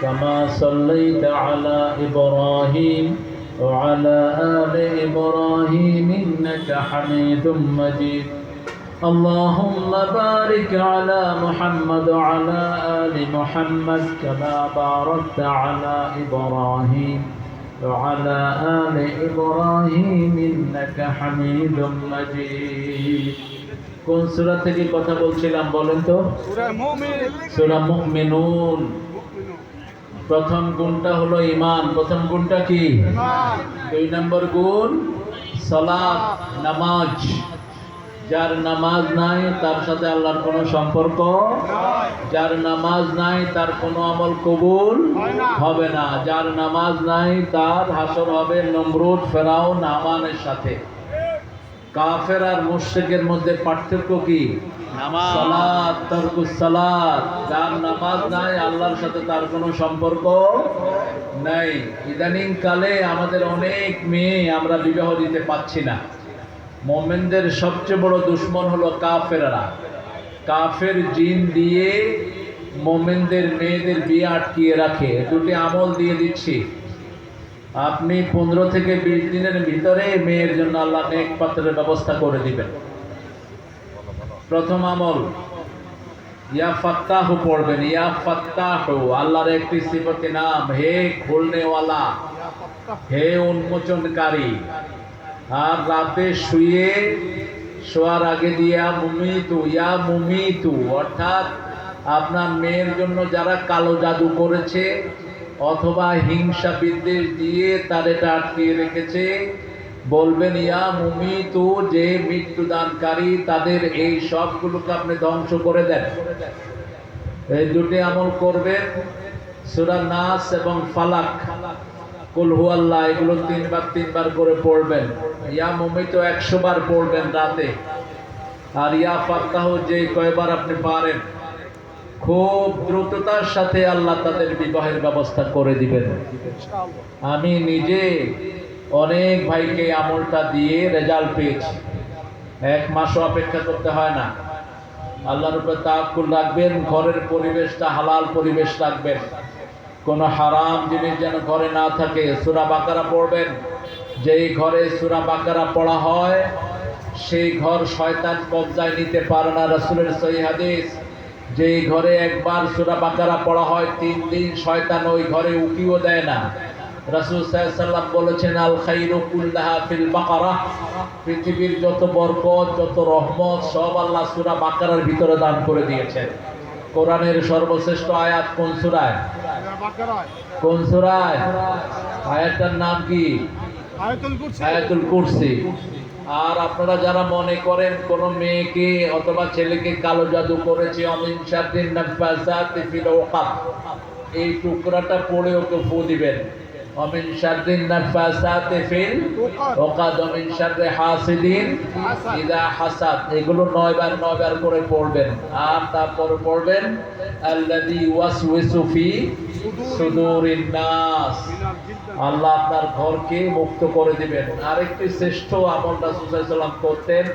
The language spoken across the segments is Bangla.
كما صليت على إبراهيم وعلى آل إبراهيم إنك حميد مجيد اللهم بارك على محمد وعلى آل محمد كما باركت على إبراهيم وعلى آل إبراهيم إنك حميد مجيد কোন সূরা থেকে কথা বলছিলাম বলেন তো? সূরা মুমিনুন। প্রথম গুণটা হলো ঈমান। প্রথম গুণটা কি? ঈমান। দুই নম্বর গুণ সালাত, নামাজ। যার নামাজ নাই তার সাথে আল্লাহর কোনো সম্পর্ক নাই। যার নামাজ নাই তার কোনো আমল কবুল হবে না। যার নামাজ নাই তার হাসর হবে নমরুদ, ফেরাউন, হামানের সাথে। কাফের আর মুশরিকের মধ্যে পার্থক্য কি? নামাজ। সালাত, তারকুস সালাত। যার নামাজ নাই আল্লাহর সাথে তার কোনো সম্পর্ক নাই। ইদানিং কালে আমাদের অনেক মেয়ে আমরা বিবাহ দিতে পাচ্ছি না। মুমিনদের সবচেয়ে বড় দুশমন হলো কাফেররা। কাফের জিন দিয়ে মুমিনদের মেয়েদের বিয়ে আটকিয়ে রাখে। দুটি আমল দিয়ে দিচ্ছি, আপনি 15 থেকে 20 দিনের ভিতরে মেয়ের জন্য আল্লাহ নেক পাত্রের ব্যবস্থা করে দিবেন। প্রথম আমল, ইয়া ফাত্তাহু পড়বেন। ইয়া ফাত্তাহু আল্লাহর একটি সিফাতি নাম, হে খুলনেওয়ালা, হে উন্মোচনকারী। আর রাতে শোয়ার আগে দিয়া মুমিতু, ইয়া মুমিতু, অর্থাৎ আপনার মেয়ের জন্য যারা কালো জাদু করেছে অথবা হিংসা বিদ্বেষ দিয়ে তার এটা আটকিয়ে রেখেছে, বলবেন ইয়া মুমিতু, যে মৃত্যুদানকারী, তাদের এই সবগুলোকে আপনি ধ্বংস করে দেন। এই দুটি আমল করবেন। সূরা নাস এবং ফালাক, কুল হুয়াল্লাহ, এগুলো 3 বার করে পড়বেন। ইয়া মুমিতু 100 বার পড়বেন রাতে। আর ইয়া ফাত্তাহু যে কয়বার আপনি পারেন, খুব দ্রুততার সাথে আল্লাহ তাদের বিবাহের ব্যবস্থা করে দিবেন। আমি নিজে অনেক ভাইকে আমলটা দিয়ে রেজাল্ট পেয়েছি। 1 মাসও অপেক্ষা করতে হয় না। আল্লাহর উপর তাওয়াক্কুল রাখবেন, ঘরের পরিবেশটা হালাল পরিবেশ রাখবেন, কোনো হারাম জিনিস যেন ঘরে না থাকে। সূরা বাকারা পড়বেন। যেই ঘরে সূরা বাকারা পড়া হয় সেই ঘর শয়তান কবজায় নিতে পারে না। রাসূলের সহিহ হাদিস, যেই ঘরে একবার সূরা বাকারা পড়া হয় 3 দিন শয়তান ওই ঘরে উকিও দেয় না। রাসূল সাল্লাল্লাহু আলাইহি ওয়াসাল্লাম বলেছেন, আল খাইরু কুল্লাহা ফিল বাকারা, পৃথিবীর যত বরকত, যত রহমত সব আল্লাহ সূরা বাকারার ভিতরে দান করে দিয়েছেন। কোরআনের সর্বশ্রেষ্ঠ আয়াত কোন সূরায়? কোন সূরায়? আয়াতটার নাম কি? আয়াতুল কুরসি। আর আপনারা যারা মনে করেন কোন মেয়েকে অথবা ছেলেকে কালো জাদু করেছে, অমিন শাররিন নাফাসাতি ফিল উকাদ, এই টুকরাটা পড়ে ওকে ফু দিবেন। অমিন শাররিন নাফাসাতি ফিল উকাদ, অমিন শাররি হাসিদিন ইযা হাসাদ, এগুলো 9 বার করে পড়বেন। আর তারপর পড়বেন আল্লাযী ওয়াসওয়াসু ফি সুদুরিন নাস, আল্লাহ আপনার ঘরকে মুক্ত করে দিবেন। আরেকটি শ্রেষ্ঠ আমল রাসূল সাল্লাল্লাহু আলাইহি ওয়াসাল্লাম করতেন,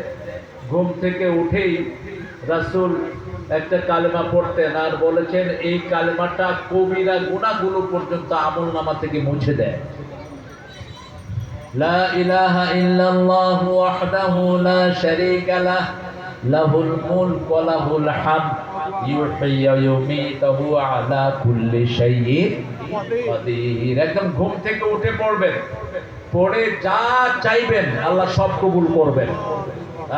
ঘুম থেকে উঠেই রাসূল একটা কালেমা পড়তেন আর বলেছেন এই কালেমাটা কবিরা গুনাহগুলো পর্যন্ত আমলনামা থেকে মুছে দেয়। লা ইলাহা ইল্লাল্লাহু ওয়াহদাহু লা শারীকা লাহ, লাহুল মুলক ওয়া লাহুল হামদ, ইউহয়ী ওয়া ইউমীতু আলা কুল্লি শাইইন কাদির। একদম ঘুম থেকে উঠে পড়বেন, পড়ে যা চাইবেন আল্লাহ সব কবুল করবেন।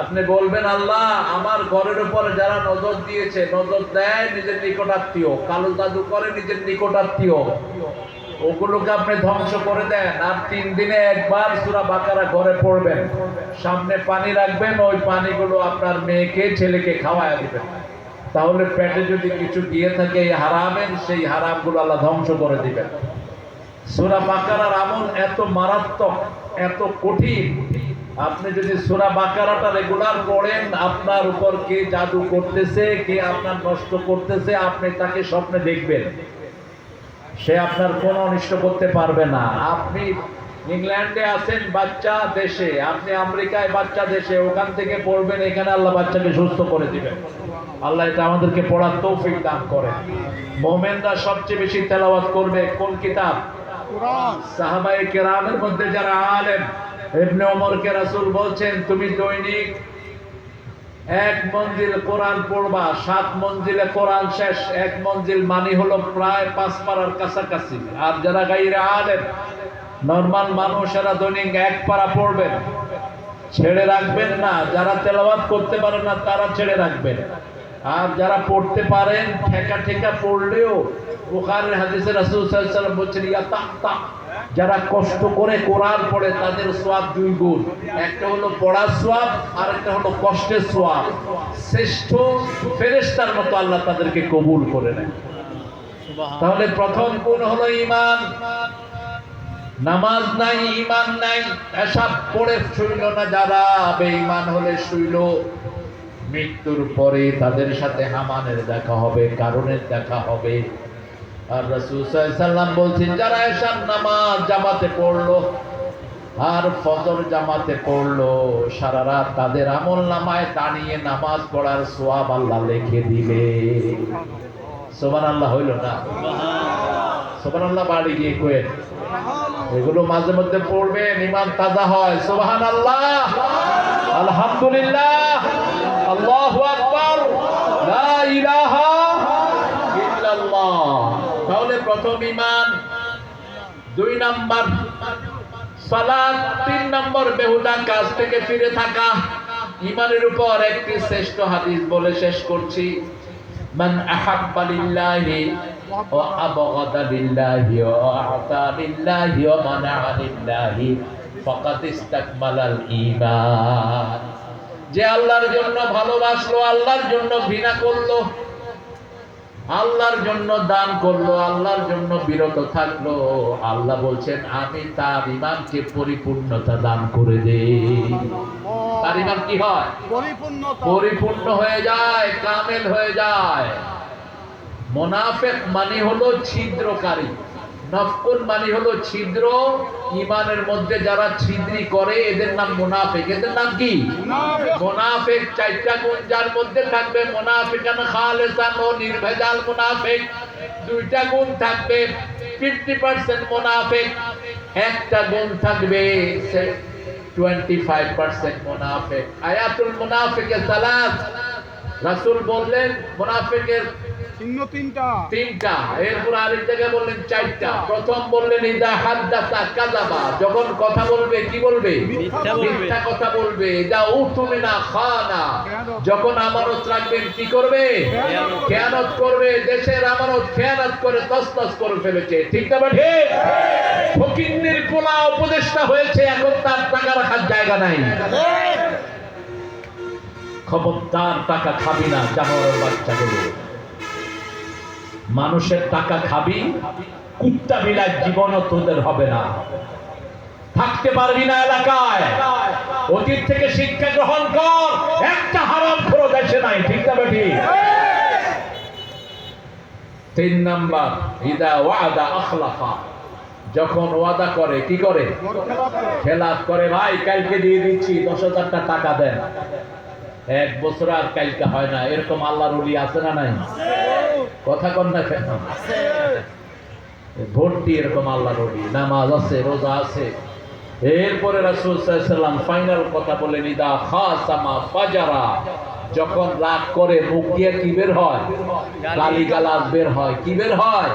আপনি বলবেন, আল্লাহ আমার ঘরের উপরে যারা নজর দিয়েছে, নজর দেয় নিজের নিকটাত্মীয়, কালো জাদু করে নিজের নিকটাত্মীয়, ওগুলোকে আপনি ধ্বংস করে দেন। আর 3 দিনে একবার সূরা বাকারা ঘরে পড়বেন, সামনে পানি রাখবেন, ওই পানিগুলো আপনার মেয়েকে ছেলেকে খাওয়ায় দিবেন। তাহলে পেটে যদি কিছু গিয়ে থাকে এই হারামের, সেই হারামগুলো আল্লাহ ধ্বংস করে দিবেন। সূরা বাকারার আমল এত মারাত্মক, এত কঠিন, আপনি যদি সূরা বাকারাটা রেগুলার পড়েন, আপনার উপর কে জাদু করতেছে, কে আপনার নষ্ট করতেছে, আপনি তাকে স্বপ্নে দেখবেন, সে আপনার কোনো অনিষ্ট করতে পারবে না। আপনি ইংল্যান্ডে আছেন বাচ্চা দেশে, আপনি আমেরিকায় বাচ্চা দেশে, ওখান থেকে পড়বেন, এখানে আল্লাহ বাচ্চাকে সুস্থ করে দিবেন। আল্লাহ এটা আমাদেরকে পড়ার তৌফিক দান করেন। মুমিনরা সবচেয়ে বেশি তেলাওয়াত করবে কোন কিতাব? কুরআন। সাহাবায়ে কেরামের মধ্যে যারা আলেম, ইবনে ওমরকে রাসূল বলছেন তুমি দৈনিক 1 মঞ্জিল কোরআন পড়বা, 7 মঞ্জিলে কোরআন শেষ। 1 মঞ্জিল মানে হলো প্রায় 5 পারার কাছাকাছি। আর যারা গায়রে আলেম নরমাল মানুষেরা দৈনিক 1 পারা পড়বেন, ছেড়ে রাখবেন না। যারা তেলাওয়াত করতে পারেন না তারা ছেড়ে রাখবেন। আর যারা পড়তে পারেন ঠেকা ঠেকা পড়লেও, বুখারীর হাদিসে রাসূল সাল্লাল্লাহু আলাইহি ওয়াসাল্লাম বলেছেন ইয়াতাহতা, যারা কষ্ট করে কোরআন পড়ে তাদের সওয়াব 2 গুণ। একটা হলো পড়ার সওয়াব, আর একটা হলো কষ্টের সওয়াব। শ্রেষ্ঠ ফেরেশতার মতো আল্লাহ তাদেরকে কবুল করে নেন। তাহলে প্রথম গুণ হলো ঈমান। নামাজ নাই, ঈমান নাই, এসব পড়ে শুইল না যারা, বেঈমান হলে শুইল। মৃত্যুর পরে তাদের সাথে হামানের দেখা হবে, কারণের দেখা হবে। আর রাসূল সাল্লাল্লাহু আলাইহি ওয়াসাল্লাম বলছেন যারা এশার নামাজ জামাতে পড়লো আর ফজর জামাতে পড়লো, সারা রাত তাদের আমলনামায় টানিয়ে নামাজ পড়ার সওয়াব আল্লাহ লিখে দিবে। সুবহানাল্লাহ হইল না? সুবহানাল্লাহ বাড়ি গিয়ে কইেন। এগুলো মাঝে মধ্যে পড়বেন, ঈমান তাজা হয়। সুবহানাল্লাহ, আলহামদুলিল্লাহ, আল্লাহু আকবার, লা ইলাহা ইল্লাল্লাহ। তাহলে প্রথম ঈমান, 2 নাম্বার সালাত, 3 নাম্বার বেহুদা কাজ থেকে ফিরে থাকা। ঈমানের উপর একটি শ্রেষ্ঠ হাদিস বলে শেষ করছি। মান আহাব্বা লিল্লাহি ওয়া আবগাদা লিল্লাহি ওয়া আতা লিল্লাহি ওয়া মানাআ লিল্লাহি ফাকাদ ইসতাকমালাল ঈমান। যে আল্লাহর জন্য ভালোবাসলো, আল্লাহর জন্য ঘৃণা করলো, আল্লাহর জন্য দান করলো, আল্লাহর জন্য বিরত থাকলো, আল্লাহ বলছেন আমি তার ঈমানকে পরিপূর্ণতা দান করে দেই। তার ঈমান কি হয়? পরিপূর্ণ হয়ে যায়, কামেল হয়ে যায়। মুনাফিক মানে হলো ছিদ্রকারী, নফকুন মানে হলো ছিদ্র। ঈমানের মধ্যে যারা ছিদ্রি করে এদের নাম মুনাফিক। এদের নাম কি? মুনাফিক। 4টা গুণ যার মধ্যে থাকবে, মুনাফিকান খালিসান ও নির্ভেজাল মুনাফিক। 2টা গুণ থাকবে 50% মুনাফিক, একটা গুণ থাকবে 25% মুনাফিক। আয়াতুল মুনাফিকে সালাত, রাসূল বললেন মুনাফিকের চিহ্ন 3টা। এরপর আরেক জায়গায় বললেন 4টা। প্রথম বললেন ইদা হাদাসা কাযাবা, যখন কথা বলবে কি বলবে? মিথ্যা কথা বলবে। ইদা উতুমিনা খানা, যখন আমানত রাখবেন কি করবে? খেয়ানত করবে। দেশের আমানত খেয়ানত করে তছনছ করে ফেলেছে। ঠিক না ঠিক? ফকিন্নির পোলা উপদেষ্টা হয়েছে, এখন তার টাকা রাখার জায়গা নাই। খবরদার টাকা খাবি না, জানোয়ারের বাচ্চাগুলো। মানুষের টাকা খাবি, কুত্তা বিলাস জীবনও তোদের হবে না, থাকতে পারবি না এলাকায়। অতীত থেকে শিক্ষা গ্রহণ কর, একটা হারামখোর দেশে নাই। ঠিক না ঠিক? 3 নাম্বার ইদা ওয়াদা আখলাফা, যখন ওয়াদা করে কি করে? খেলাফ করে। ভাই কালকে দিয়ে দিচ্ছি 10,000 টাকা দেন, 1 বছর আর কালকে হয় না। এরকম আল্লাহর ওলি আছে না নাই? কথা কন না কেন? ভর্তি এরকম আল্লাহর ওলি, নামাজ আছে, রোজা আছে। এরপরে রাসূল সাল্লাল্লাহু আলাইহি ওয়াসাল্লাম ফাইনাল কথা বলেন ইদা খাসামা ফাজারা, যখন রাগ করে মুখ দিয়ে কি বের হয়? গালিগালাজ বের হয়। কি বের হয়?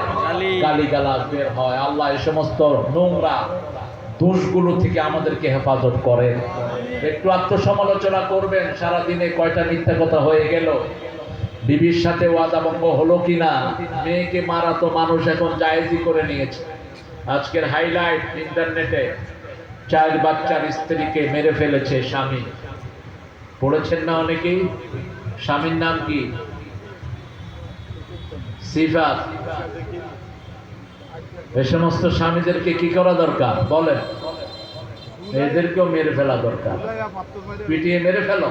গালিগালাজ বের হয়। আল্লাহ এই সমস্ত নোংরা দোষগুলো থেকে আমাদেরকে হেফাজত করেন। একটু আত্মসমালোচনা করবেন, সারা দিনে কয়টা মিথ্যা কথা হয়ে গেল, বিবির সাথে ওয়াদা ভঙ্গ হলো কিনা। মেয়েকে মারা তো মানুষ এখন জায়েজই করে নিয়েছে। আজকের হাইলাইট ইন্টারনেটে, 4 বাচ্চার স্ত্রীকে মেরে ফেলেছে স্বামী। পড়েছেন না অনেকেই? স্বামীর নাম কি? সিফাত। এই সমস্ত স্বামীদেরকে কি করা দরকার বলেন? এদেরকেও মেরে ফেলা দরকার, পিটিয়ে মেরে ফেলো।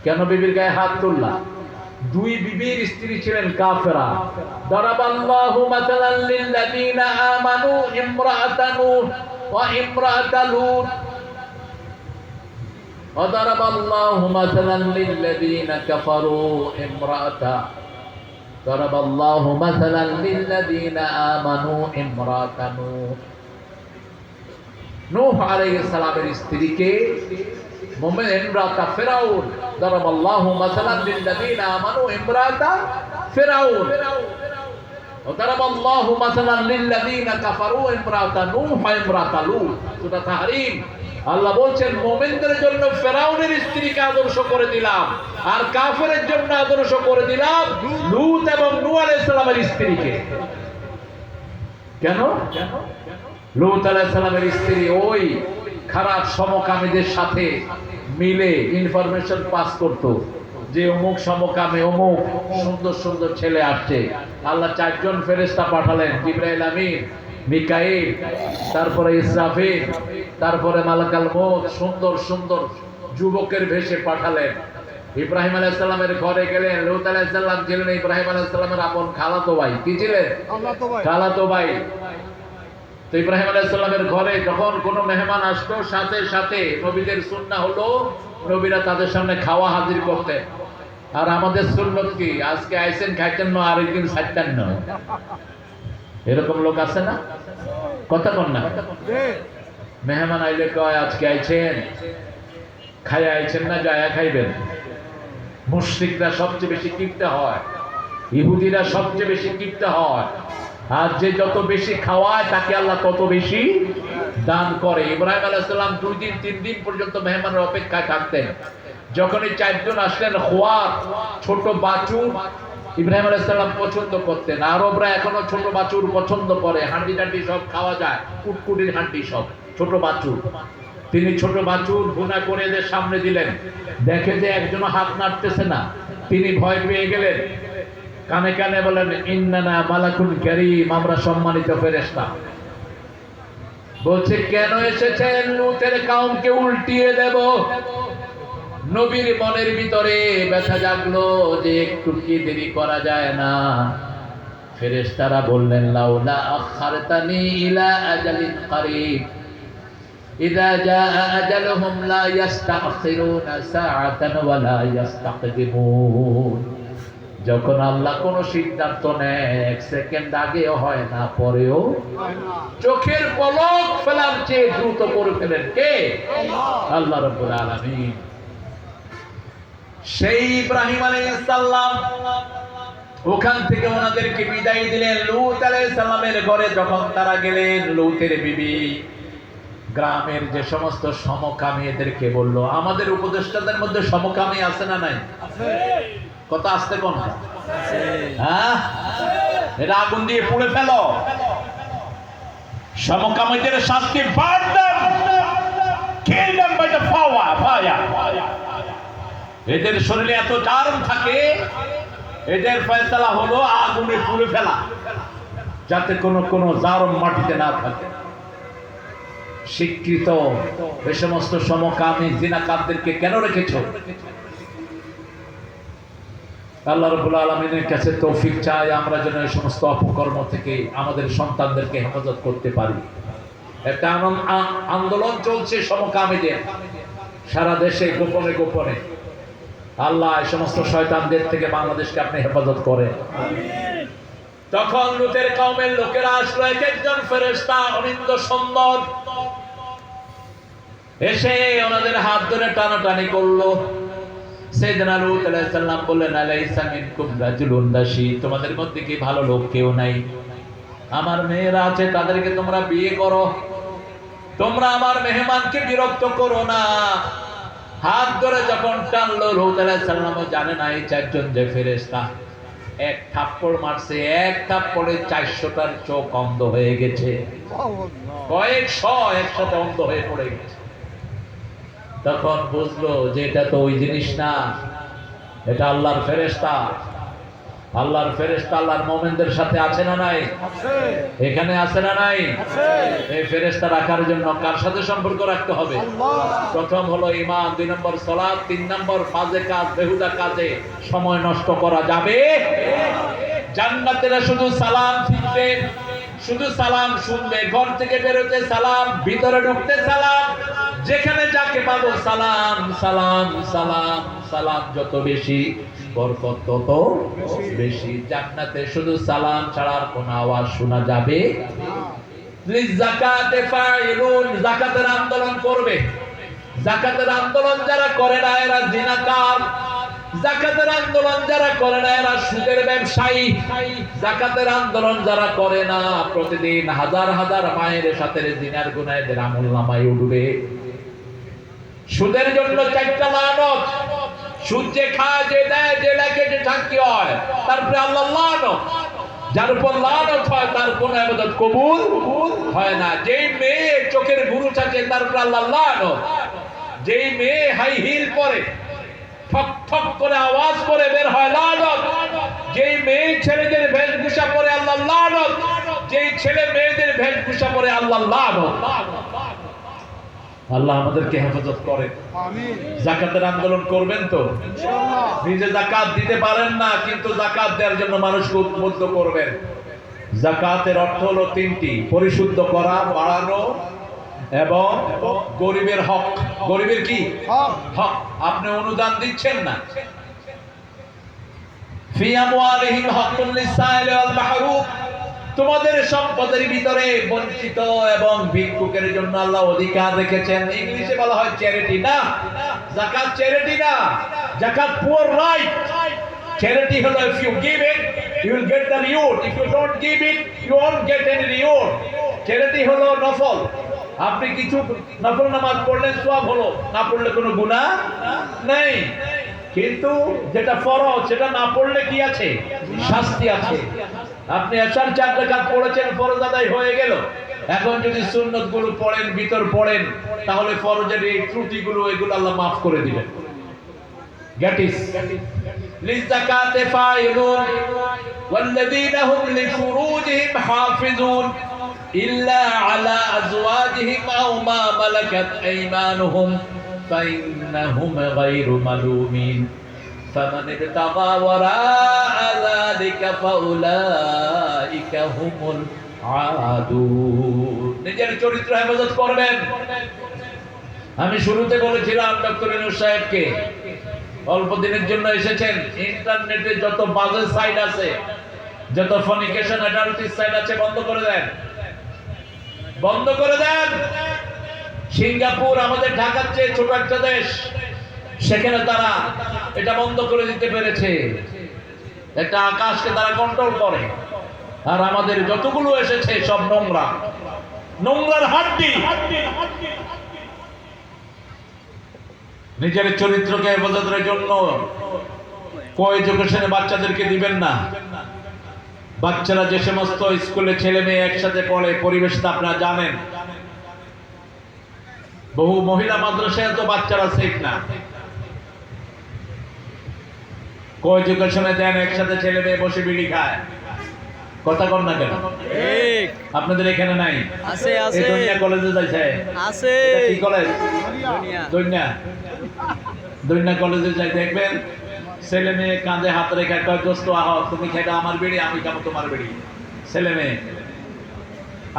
কেন বিবির গায়ে হাত তুললা? 2 বিবির স্ত্রী ছিলেন কাফেরা। দারাবাল্লাহু মাতালাল লিল্লাযিনা আমানু ইমরাআতা নূহ وامرأة لوط وضرب الله مثلا للذين كفروا امرأة ضرب الله مثلا للذين آمنوا امرأة نوح নূহ আলাইহিস সালামের স্ত্রীকে মুমিন ইমরাতা ফিরাউন দারাবাল্লাহু মাসালান লিল্লাযিনা আমানু ইমরাতা ফিরাউন ওয়া দারাবাল্লাহু মাসালান লিল্লাযিনা কাফারু ইমরাতা নূহ ওয়া ইমরাতা লূত সূরা তাহরিম আল্লাহ বলছেন মুমিনদের জন্য ফিরাউনের স্ত্রীকে আদর্শ করে দিলাম আর কাফেরের জন্য আদর্শ করে দিলাম লূত এবং নূহ আলাইহিস সালামের স্ত্রীকে কেন লূত আলাইহিস সালামের স্ত্রী ওই খারাপ সমকামীদের সাথে মিলে ইনফরমেশন পাস করত যে অমুক সমকামী অমুক সুন্দর সুন্দর ছেলে আসছে আল্লাহ চারজন ফেরেশতা পাঠালেন জিবরাইল আমিন মিকাইল তারপরে ইসরাফিল তারপরে মালাকাল মউত সুন্দর সুন্দর যুবকের বেশে পাঠালেন ইব্রাহিম আলাইহিস সালামের ঘরে গেলেন লূত আলাইহিস সালাম ছিলেন ইব্রাহিম আলাইহিস সালামের আপন খালাতো ভাই কি ছিলেন খালাতো ভাই তো ইব্রাহিম আলাইহিস সালামের ঘরে যখন কোনো মেহমান আসতো সাথে সাথে নবীদের সুন্নাহ হলো নবীরা তাদের সামনে খাওয়া হাজির করতেন আর আমাদের সুন্নত কি আজকে আইছেন খাইতেন না আরেকদিন ছাড়তেন না এরকম লোক আছে না কথা কোন না মেহমান আইলে কয় আজকে আইছেন খাইয়া আইছেন না গায়া খাইবেন মুশরিকরা সবচেয়ে বেশি কিপটা হয় ইহুদিরা সবচেয়ে বেশি কিপটা হয় আর যে যত বেশি খাওয়ায় তাকে আল্লাহ তত বেশি দান করে ইব্রাহিম আলাইহিস সালাম 2 দিন 3 দিন পর্যন্ত মেহমানের অপেক্ষায় থাকতেন যখনই চারজন আসলেন খোয়ার ছোট বাছুর ইব্রাহিম আলাইহিস সালাম পছন্দ করতেন আরবরা এখনো ছোট বাছুর পছন্দ করে হাঁড়ি টাঁড়ি সব খাওয়া যায় কুটকুটির হাঁড়ি সব ছোট বাছুর তিনি ছোট বাছুর ভুনা করে এদের সামনে দিলেন দেখে যে একজনও হাত নাড়তেছে না তিনি ভয় পেয়ে গেলেন কানে কানে বলেন ইন্নানা মালাকুন কারীম আমরা সম্মানিত ফেরেশতা বলছে কেন এসেছেন লূতের কওমকে উল্টিয়ে দেব নবীর মনের ভিতরে ব্যথা জাগলো যে একটু কি দেরি করা যায় না ফেরেশতারা বললেন লাউলা আখারতানি ইলা আজালিন করিব ইযা জাআ আজালুহুম লা ইস্তাখিরুনা সাআতান ওয়া লা ইস্তাকদিমুন যখন আল্লাহ কোন সিদ্ধান্ত নেয় এক সেকেন্ড আগেও হয় না পরেও চোখের পলক ফেলার চেয়ে দ্রুত করে ফেলেন কে আল্লাহ রাব্বুল আলামিন সেই ইব্রাহিম আলাইহিস সালাম ওখান থেকে ওনাদেরকে বিদায় দিলেন লূত আলাইহিস সালামের ঘরে যখন তারা গেলেন লূতের বিবি গ্রামের যে সমস্ত সমকামী এদেরকে বলল আমাদের উপদেষ্টাদের মধ্যে সমকামী আছে না নাই আছে কথা আসতে কোন হ্যাঁ এটা আগুন দিয়ে পুড়ে ফেলো সমকামীদের শাস্তি বাদ দাও kill them by the fire এদের শরীরে এত জারম থাকে এদের ফয়সালা হলো আগুনে পুড়ে ফেলা যাতে কোনো জারম মাটিতে না থাকে স্বীকৃত এই সমস্ত সমকামী জিনাকারদেরকে কেন রেখেছো আল্লাহ রাব্বুল আলামিনের কাছে তৌফিক চাই আমরা যেন এই সমস্ত অপকর্ম থেকে আমাদের সন্তানদেরকে হেফাজত করতে পারি একটা আন্দোলন চলছে সমকামীদের সারা দেশে গোপনে গোপনে আল্লাহ এই সমস্ত শয়তানদের থেকে বাংলাদেশকে আপনি হেফাজত করেন তখন লূতের কওমের লোকেরা আসলো এক একজন ফেরেশতা অনিন্দ সুন্দর এসে ওনাদের হাত ধরে টানাটানি করলো সাইয়েদনা লূত আলাইহিস সালাম বললেন আলাইসা মিনকুম রাজুলুন রাশীদ তোমাদের মধ্যে কি ভালো লোক কেউ নাই আমার মেয়েরা আছে তাদেরকে তোমরা বিয়ে করো তোমরা আমার মেহমানকে বিরক্ত করো না হাত ধরে যখন টানলো লূত আলাইহিস সালামও জানে না এই চারজন যে ফেরেশতা এক থাপ্পড় মারছে এক থাপ্পড়ে 400টার চোখ অন্ধ হয়ে গেছে কয়েকশো একসাথে অন্ধ হয়ে পড়ে গেছে তখন বুঝলো যে এটা তো ওই জিনিস না এটা আল্লাহর ফেরেশতা আল্লাহর ফেরেশতা আল্লাহর মুমিনদের সাথে আছে না নাই আছে এখানে আছে না নাই আছে এই ফেরেশতা রাখার জন্য কার সাথে সম্পর্ক রাখতে হবে আল্লাহ প্রথম হলো ঈমান 2 নম্বর সালাত 3 নম্বর ফাজে কাজ বেহুদা কাজে সময় নষ্ট করা যাবে জান্নাতের শুধু সালাম ফিরবে শুধু সালাম শুনবে, ঘর থেকে বেরোতে সালাম, ভিতরে ঢুকতে সালাম, যেখানে যাকে পাবো সালাম সালাম সালাম সালাম। যত বেশি বরকত তত বেশি। জান্নাতে শুধু সালাম ছাড়ার কোনো আওয়াজ শোনা যাবে না। লিযাকাতে ফাইলুন, যাকাতের আন্দোলন করবে। যাকাতের আন্দোলন যারা করে না এরা জিনাকার। যাকাতের আন্দোলন যারা করে না এরা সুদের ব্যবসায়ী। যাকাতের আন্দোলন যারা করে না প্রতিদিন হাজার হাজার মায়ের সাথে জিনার গুনাহ এদের আমলনামায় উঠবে। সুদের জন্য 4টা লানত। সুদ যে খায়, যে দেয়, যে লেখে, যে সাক্ষী হয়, তারপরে আল্লাহ লানত। যার উপর লানত হয় তার কোন ইবাদত কবুল হয় না। যেই মেয়ে চোখের গুরু থাকে তার উপর আল্লাহ লানত। যেই মেয়ে হাই হিল পরে ঠক ঠক করে আওয়াজ করে বের হয় লানত। যেই মেয়ে ছেলেদের বেশভূষা পরে আল্লাহ লানত। যেই ছেলে মেয়েদের বেশভূষা পরে আল্লাহ লানত। আল্লাহ আমাদেরকে হেফাজত করেন। আমিন। যাকাতের আন্দোলন করবেন তো? ইনশাআল্লাহ। নিজে যাকাত দিতে পারেন না, কিন্তু যাকাত দেওয়ার জন্য মানুষকে উদ্বুদ্ধ করবেন। যাকাতের অর্থ হলো 3টি: পরিশুদ্ধ করা, বাড়ানো এবং গরিবের হক। গরিবের কি হক? হক। আপনি অনুদান দিচ্ছেন না। ফি আমওয়ালিহিম হাক্কুল লিসাইলি ওয়াল মাহরুম। তোমাদের সম্পদের ভিতরে বঞ্চিত এবং ভিক্ষুকের জন্য আল্লাহ অধিকার রেখেছেন। ইংলিশে বলা হয় চ্যারিটি। না, যাকাত চ্যারিটি না, যাকাত পুয়ার রাইট। চ্যারিটি হলো if you give it you will get the reward, if you don't give it you won't get any reward. Charity হলো নফল। আপনি কিছু নফল নামাজ পড়লেন, সওয়াব হলো, না পড়লে কোনো গুনাহ নেই। কিন্তু যেটা ফরজ সেটা না পড়লে কি আছে? শাস্তি আছে। আপনি এশার 4 রাকাত পড়েছেন, ফরজ আদায় হয়ে গেল। এখন যদি সুন্নত গুলো পড়েন, ভিতর পড়েন, তাহলে ফরজের এই ত্রুটিগুলো এগুলো আল্লাহ মাফ করে দিবেন। গ্যাটিস লিযাকাতে ফাইলুন ওয়াল্লাযীনা হুম লিফুরুজিহিম হাফিজুন ইল্লা আলা আজওয়াজিহিম আও মা মালাকাত আইমানুহুম ফাইন্নাহুম গায়রু মালুমিন ফামান ইবতাগা ওয়ারাআ যালিকা ফাউলাইকা হুমুল আদুন। নিজের চরিত্র হেফাজত করবেন। আমি শুরুতে বলেছিলাম ডক্টর ইউনূস সাহেবকে, অল্প দিনের জন্য এসেছেন। ইন্টারনেটে যত বাজে সাইট আছে, যত ফর্নিকেশন অ্যাডাল্টিস সাইট আছে, বন্ধ করে দেন, বন্ধ করে দেন। সিঙ্গাপুর আমাদের ঢাকার চেয়ে ছোট একটা দেশ, সেখানে তারা এটা বন্ধ করে দিতে পেরেছে। একটা আকাশকে তারা কন্ট্রোল করে। আর আমাদের যতগুলো এসেছে সব নোংরা, নোংরার হাড্ডি। নিজের চরিত্রকে হেফাজতের জন্য কোএডুকেশনে বাচ্চাদেরকে দিবেন না। বাচ্চারা যে সমস্ত স্কুলে ছেলে মেয়ে একসাথে পড়ে, পরিবেশটা আপনারা জানেন। বহু মহিলা মাদ্রাসায় তো বাচ্চারা সেফ না। কোএডুকেশনে দেন, একসাথে ছেলে মেয়ে বসে বিড়ি খায়। কথা কর না কেন? ঠিক আপনাদের এখানে নাই? আছে এই আছে দুনিয়া কলেজে যাইছে? আছে এটা কি কলেজ? দুনিয়া দুনিয়া। দুনিয়া কলেজে যাই, দেখবেন ছেলে মেয়ে কাঁধে হাত রেখে কয়, দোস্ত আহ, তুমি খেটা আমার বিড়ি, আমি খাবো তোমার বিড়ি। ছেলে মেয়ে।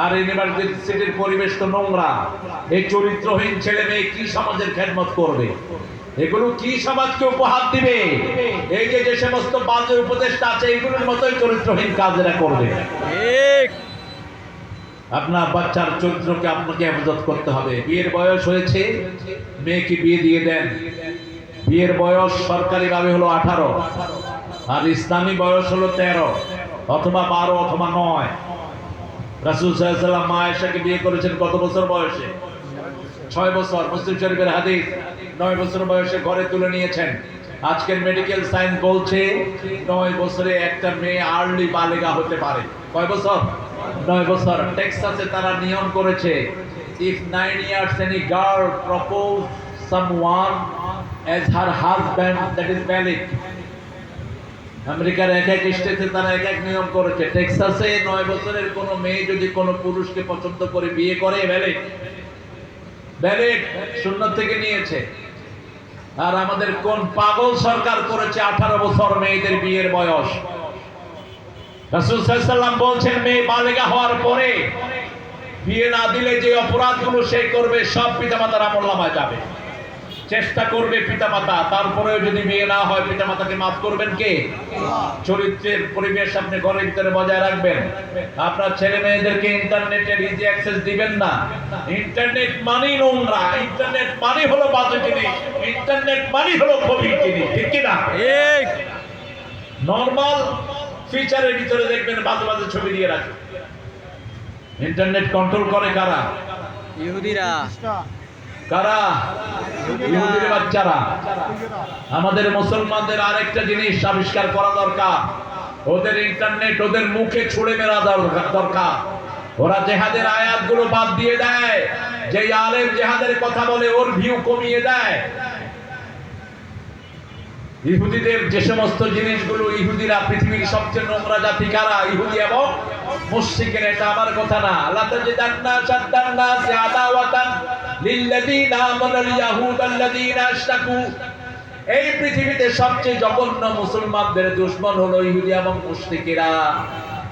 আর ইউনিভার্সিটির পরিবেশ তো নোংরা। এই চরিত্রহীন ছেলে মেয়ে কি সমাজের খেদমত করবে? এগুলো কি সমাজকে উপহার দিবে? এই যে যে সমস্ত বাজে উপদেষ্টা আছে, এগুলোর মতোই চরিত্রহীন কাজেরা করবে। ঠিক আপনার বাচ্চার চরিত্রকে আপনাকে হেফাজত করতে হবে। বিয়ের বয়স হয়েছে, মেয়েকে বিয়ে দিয়ে দেন। বিয়ের বয়স সরকারি ভাবে হলো 18, আর ইসলামী বয়স হলো 13 অথবা 12 অথবা 9। রাসূল সাল্লাল্লাহু আলাইহি ওয়াসাল্লাম মা আয়েশাকে বিয়ে করেছেন কত বছর বয়সে? 6 বছর। মুসলিম শরীফের হাদিস। 9 বছর বয়সে ঘরে তুলে নিয়েছেন। আজকের মেডিকেল সায়েন্স বলছে 9 বছরে একটা মেয়ে আর্লি বালেগা হতে পারে। কয় বছর? 9 বছর। টেক্সাসে তারা নিয়ম করেছে, if 9 years any girl propose someone as her husband, that is valid. আমেরিকার এক এক স্টেটে তারা এক এক নিয়ম করেছে। টেক্সাসে 9 বছরের কোনো মেয়ে যদি কোনো পুরুষকে পছন্দ করে বিয়ে করে, ভ্যালিড। ভ্যালিড, সুন্নাত থেকে নিয়েছে। আর আমাদের কোন পাগল সরকার করেছে 18 বছর মেয়েদের বিয়ের বয়স? রাসূল সাল্লাল্লাহু আলাইহি ওয়াসাল্লাম বলছেন মেয়ে বালিগা হওয়ার পরে বিয়ে না দিলে যে অপরাধগুলো সে করবে সব পিতামাতার আমলনামায় যাবে। চেষ্টা করবে পিতামাতা, তারপরেও যদি বিয়ে না হয় পিতামাতাকে মাফ করবেন কে? চরিত্রের পরিবেশ আপনি ঘরের ভিতরে বজায় রাখবেন। আপনার ছেলে মেয়েদেরকে ইন্টারনেটের ইজি অ্যাক্সেস দিবেন না। ইন্টারনেট মানেই নোংরা, ইন্টারনেট মানে হলো বাজে জিনিস, ইন্টারনেট মানে হলো ক্ষতির জিনিস, ঠিক কি না? ঠিক। নরমাল ফিচারের ভিতরে দেখবেন বাজে বাজে ছবি দিয়ে রাখে। ইন্টারনেট কন্ট্রোল করে কারা? ইহুদিরা। কারা? ইহুদির বাচ্চারা। আমাদের মুসলমানদের আরেকটা জিনিস আবিষ্কার করা দরকার, ওদের ইন্টারনেট ওদের মুখে ছুড়ে মেরা দরকার। ওরা জেহাদের আয়াতগুলো বাদ দিয়ে দেয়, যে আলেম জেহাদের কথা বলে ওর ভিউ কমিয়ে দেয়। ইহুদিদের যে সমস্ত জিনিসগুলো, ইহুদিরা পৃথিবীর সবচেয়ে নোংরা জাতি কারা? ইহুদি এবং মুশরিকের। এটা আমার কথা না। লা তাজিদান্না শাদ্দান নাসি আদাওয়াতান লিল্লাযীনা আমানুল ইয়াহুদ আল্লাযীনা আশরাকু। এই পৃথিবীতে সবচেয়ে জঘন্য মুসলমানদের দুশমন হলো ইহুদি এবং মুশরিকেরা।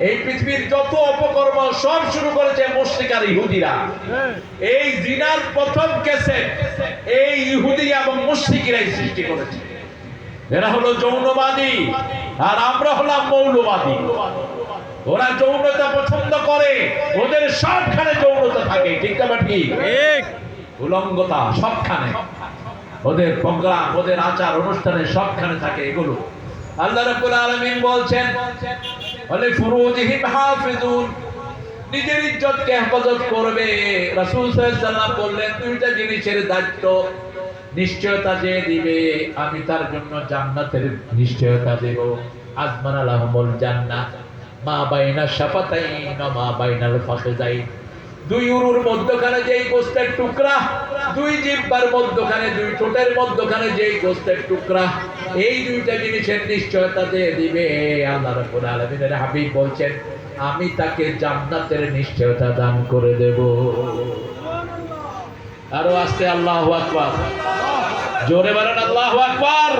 এই পৃথিবীর যত অপকর্ম সব শুরু করেছে মুশরিক আর ইহুদিরা। এই জিনার প্রথম ক্যাসেট এই ইহুদি এবং মুশরিকরাই সৃষ্টি করেছে। এরা হলো যৌনবাদী আর আমরা হলাম মৌলবাদী। ওরা যৌনতা পছন্দ করে, ওদের সবখানে যৌনতা থাকে, ঠিক না? ঠিক। উলঙ্গতা সবখানে, ওদের প্রোগ্রাম, ওদের আচার অনুষ্ঠানে সবখানে থাকে এগুলো। আল্লাহ রাব্বুল আলামিন বলছেন ওয়ালি ফুরুজিহিম হাফিজুন, নিজের ইজ্জতকে হেফাজত করবে। রাসূল সাল্লাল্লাহু আলাইহি ওয়াসাল্লাম বললেন দুইটা জিনিসের দায়িত্ব নিশ্চয়তা যে দিবে আমি তার জন্য জান্নাতের নিশ্চয়তা দেব। আজমানা লাহুমুল জান্নাহ মা বাইনা শাফাতাইন ওয়া মা বাইনাল ফাখযাইন। দুই উরুর মধ্যখানে যেই গোশতের টুকরা, দুই জিহ্বার মধ্যখানে, দুই ঠোঁটের মধ্যখানে যেই গোশতের টুকরা, এই দুইটা জিনিসের নিশ্চয়তা যে দিবে আল্লাহ রাব্বুল আলামিনের হাবিব বলছেন আমি তাকে জান্নাতের নিশ্চয়তা দান করে দেব। আরো আস্তে আল্লাহু আকবার, জোরে বলেন আল্লাহু আকবার।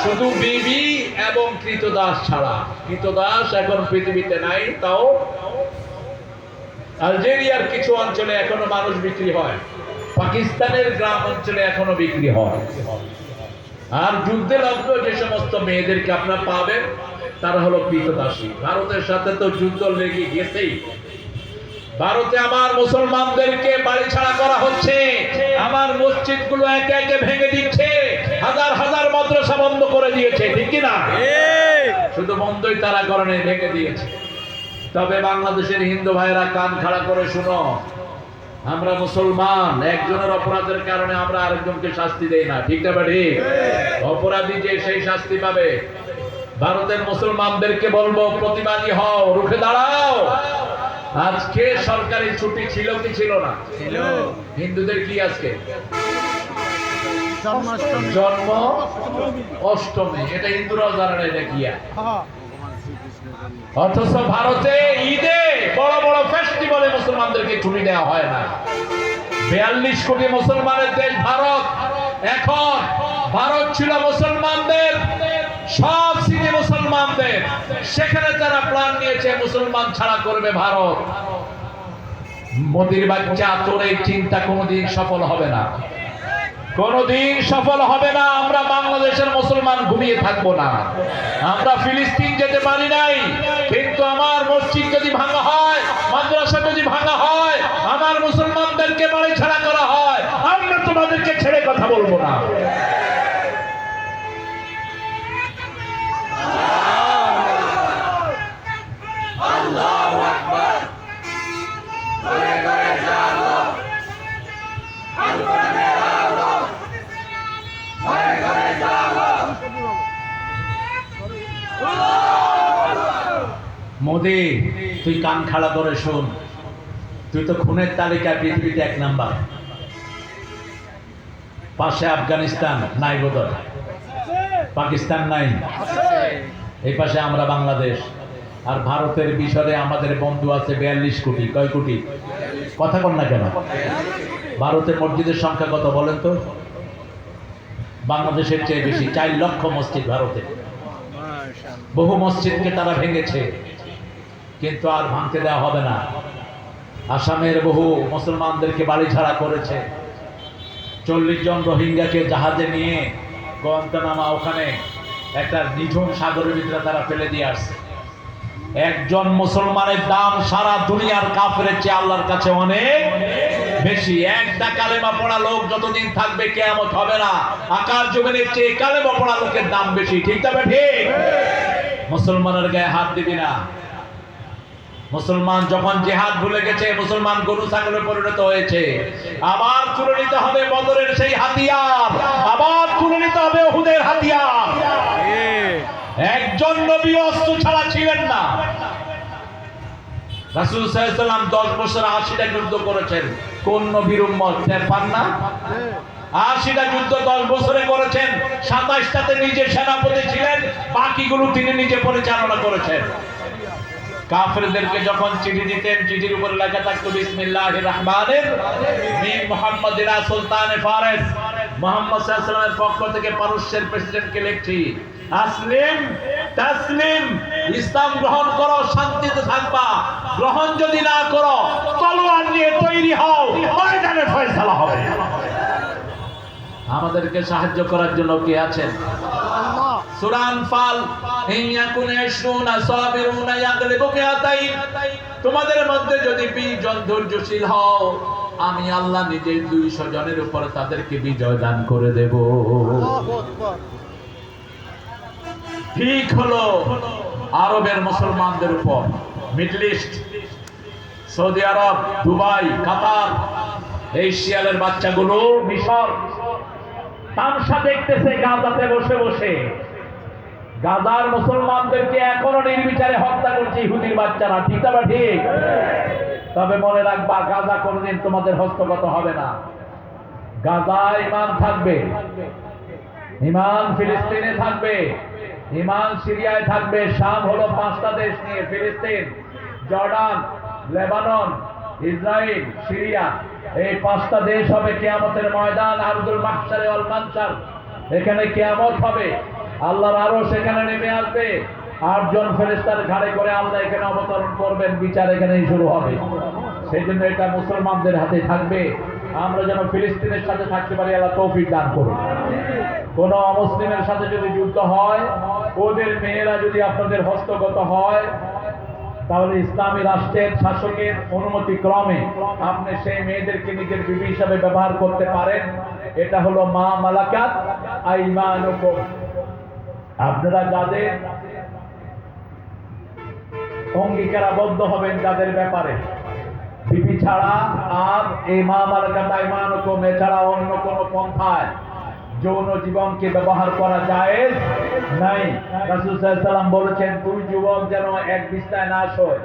শুধু বিবি এবং কৃতদাস ছাড়া, কৃতদাস এখন পৃথিবীতে নাই, তাও আলজেরিয়ার কিছু অঞ্চলে এখনো মানুষ বিক্রি হয়, পাকিস্তানের গ্রাম অঞ্চলে এখনো বিক্রি হয়। আর যুদ্ধে লগ্ন যে সমস্ত মেয়েদেরকে আপনারা পাবেন তারা হলো কৃতদাসী। ভারতের সাথে তো যুদ্ধ লেগে গেছেই। ভারতে আমার মুসলমানদেরকে বাড়ি ছাড়া করা হচ্ছে, আমার মসজিদগুলো একে একে ভেঙে দিচ্ছে, হাজার হাজার মাদ্রাসা বন্ধ করে দিয়েছে, ঠিক কি না? শুধু বন্ধই তারা কারণে ভেঙে দিয়েছে। তবে বাংলাদেশের হিন্দু ভাইরা কান খাড়া করে শুনো, আমরা মুসলমান, একজনের অপরাধের কারণে আমরা আরেকজনকে শাস্তি দেই না, ঠিক না? ঠিক। অপরাধী যে সেই শাস্তি পাবে। ভারতের মুসলমানদেরকে বলবো প্রতিবাদী হও, রুখে দাঁড়াও। আজকে সরকারি ছুটি ছিল কি ছিল না? ছিল। হিন্দুদের কি আজকে? জন্ম অষ্টমী। এটা হিন্দুরাও জানে না এটা কি। অথচ ভারতে ঈদে বড় বড় ফেস্টিভ্যালে মুসলমানদেরকে ছুটি দেওয়া হয় না। 42 কোটি মুসলমানের দেশ ভারত। এখন ভারত ছিল মুসলমানদের, সব সিনে মুসলমানদের, সেখানে তারা প্ল্যান নিয়েছে মুসলমান ছাড়া করবে ভারত। মোদির বাচ্চা, তোর এই চিন্তা কোনোদিন সফল হবে না, কোনোদিন সফল হবে না। আমরা বাংলাদেশের মুসলমান ঘুমিয়ে থাকবো না। আমরা ফিলিস্তিন যেতে পারি নাই, কিন্তু আমার মসজিদ যদি ভাঙা হয়, মাদ্রাসা যদি ভাঙা হয়, আমার মুসলমানদেরকে বাড়ি ছাড়া করা হয়, আমরা তোমাদেরকে ছেড়ে কথা বলবো না। আল্লাহু আকবার। ঘরে ঘরে জাগো, আল্লাহর আলো, ঘরে ঘরে জাগো। মোদি, তুই কান খাড়া করে শোন, তুই তো খুনের তালিকায় পৃথিবীতে 1 নাম্বার। পাশে আফগানিস্তান নাই, বোধহয় পাকিস্তান নাই, এই পাশে আমরা বাংলাদেশ। আর ভারতের বিষয়ে আমাদের বন্ধু আছে 42 কোটি। কয় কোটি? কথা কন না কেন? ভারতের মসজিদের সংখ্যা কত বলেন তো? বাংলাদেশের চেয়ে বেশি, 4 লক্ষ মসজিদ ভারতে। বহু মসজিদকে তারা ভেঙেছে, কিন্তু আর ভাঙতে দেওয়া হবে না। আসামের বহু মুসলমানদেরকে বাড়ি ছাড়া করেছে। 40 জন রোহিঙ্গাকে জাহাজে নিয়ে গুয়ান্তানামা ওখানে একটা নিঝুম সাগরের ভিতরে তারা ফেলে দিয়ে আসছে। একজন মুসলমানের দাম সারা দুনিয়ার কাফেরের চেয়ে আল্লাহর কাছে অনেক বেশি। একটা কালেমা পড়া লোক যতদিন থাকবে কিয়ামত হবে না। আকাশ জমিনের চেয়ে কালেমা পড়া লোকের দাম বেশি। ঠিক তবে ঠিক? মুসলমানের গায়ে হাত দিবি না। মুসলমান যখন জিহাদ ভুলে গেছে, মুসলমান গরু ছাগলে পরিণত হয়েছে, আবার তুলে নিতে হবে বদরের সেই হাতিয়ার, আবার তুলে নিতে হবে উহুদের হাতিয়ার। একজন নবী অস্ত্র ছাড়া ছিলেন না। রাসূল সাল্লাল্লাহু আলাইহি ওয়াসাল্লাম 10 বছর 80টা যুদ্ধ করেছেন। কোন নবীর উম্মত টের পান না? 80টা যুদ্ধ 10 বছরে করেছেন। 27টাতে নিজে সেনাপতি ছিলেন, বাকিগুলো তিনি নিজে পরিচালনা করেছেন। কাফেরদেরকে যখন চিঠি দিতেন, চিঠির উপর লেখা থাকতো বিসমিল্লাহির রহমানির রহিম, মুহাম্মাদিনা সুলতানে ফারিস, মুহাম্মদ সাল্লাল্লাহু আলাইহি ওয়াসাল্লামের পক্ষ থেকে পারস্যের প্রেসিডেন্টকে লিখছি, আসলিম তাসলিম, ইসলাম গ্রহণ করো, শান্তিতে থাকবা। গ্রহণ যদি না করো, তলোয়ার নিয়ে তৈরি হও, ময়দানে ফয়সালা হবে। আমাদেরকে সাহায্য করার জন্য কে আছেন? সূরা আনফাল, ইন ইয়াকুনা 20 সাবিরুনা ইয়াগলিবু মিআতাইন, তোমাদের মধ্যে যদি 20 জন ধৈর্যশীল হও, আমি আল্লাহ নিজে 200 জনের উপর তাদেরকে বিজয় দান করে দেব। ঠিক হলো আরবের মুসলমানদের উপর, মিডল ইস্ট, সৌদি আরব, দুবাই, কাতার, এই শিয়ালের বাচ্চাগুলো মিশর তামসা দেখতেছে গাজাতে বসে বসে। গাজার মুসলমানদেরকে এখনো নির্বিচারে হত্যা করছে ইহুদির বাচ্চারা। ঠিক না ঠিক? তবে মনে রাখবা, গাজা কোনদিন তোমাদের হস্তগত হবে না। গাজায় ঈমান থাকবে, ঈমান ফিলিস্তিনে থাকবে, ঈমান সিরিয়ায় থাকবে। শাম হলো 5টা দেশ নিয়ে, ফিলিস্তিন, জর্ডান, লেবানন, ইসরায়েল, সিরিয়া। এই 5টা দেশ হবে কিয়ামতের ময়দান, আরদুল মাহশারে ওয়াল মানশার। এখানে কিয়ামত হবে, আল্লাহর আরশ সেখানে নেমে আসবে। 8 জন ফেরেশতার ঘাড়ে করে আল্লাহ এখানে অবতরণ করবেন, বিচার এখানেই শুরু হবে। সেই জন্য এটা মুসলমানদের হাতে থাকবে। আমরা যেন ফিলিস্তিনের সাথে থাকতে পারি, আল্লাহ তৌফিক দান করুন। কোন অমুসলিমের সাথে যদি যুদ্ধ হয়, ওদের মেয়েরা যদি আপনাদের হস্তগত হয়, তাহলে ইসলামী রাষ্ট্রের শাসকের অনুমতি ক্রমে আপনি সেই মেয়েদেরকে নিজের বিবি হিসাবে ব্যবহার করতে পারেন। এটা হলো মা মালাকাত আইমানুকুম। আপনারা যাদের অঙ্গীকারাবদ্ধ হবেন যাদের ব্যাপারে, বিবি ছাড়া আর এই মা মালাকাত আইমানুকুম এছাড়া অন্য কোনো পন্থায় যৌন জীবনকে ব্যবহার করা জায়েজ নাই। রাসূল সাল্লাল্লাহু আলাইহি ওয়াসাল্লাম বলেছেন, 2 যুবক যেন এক বিছানায় না শোয়,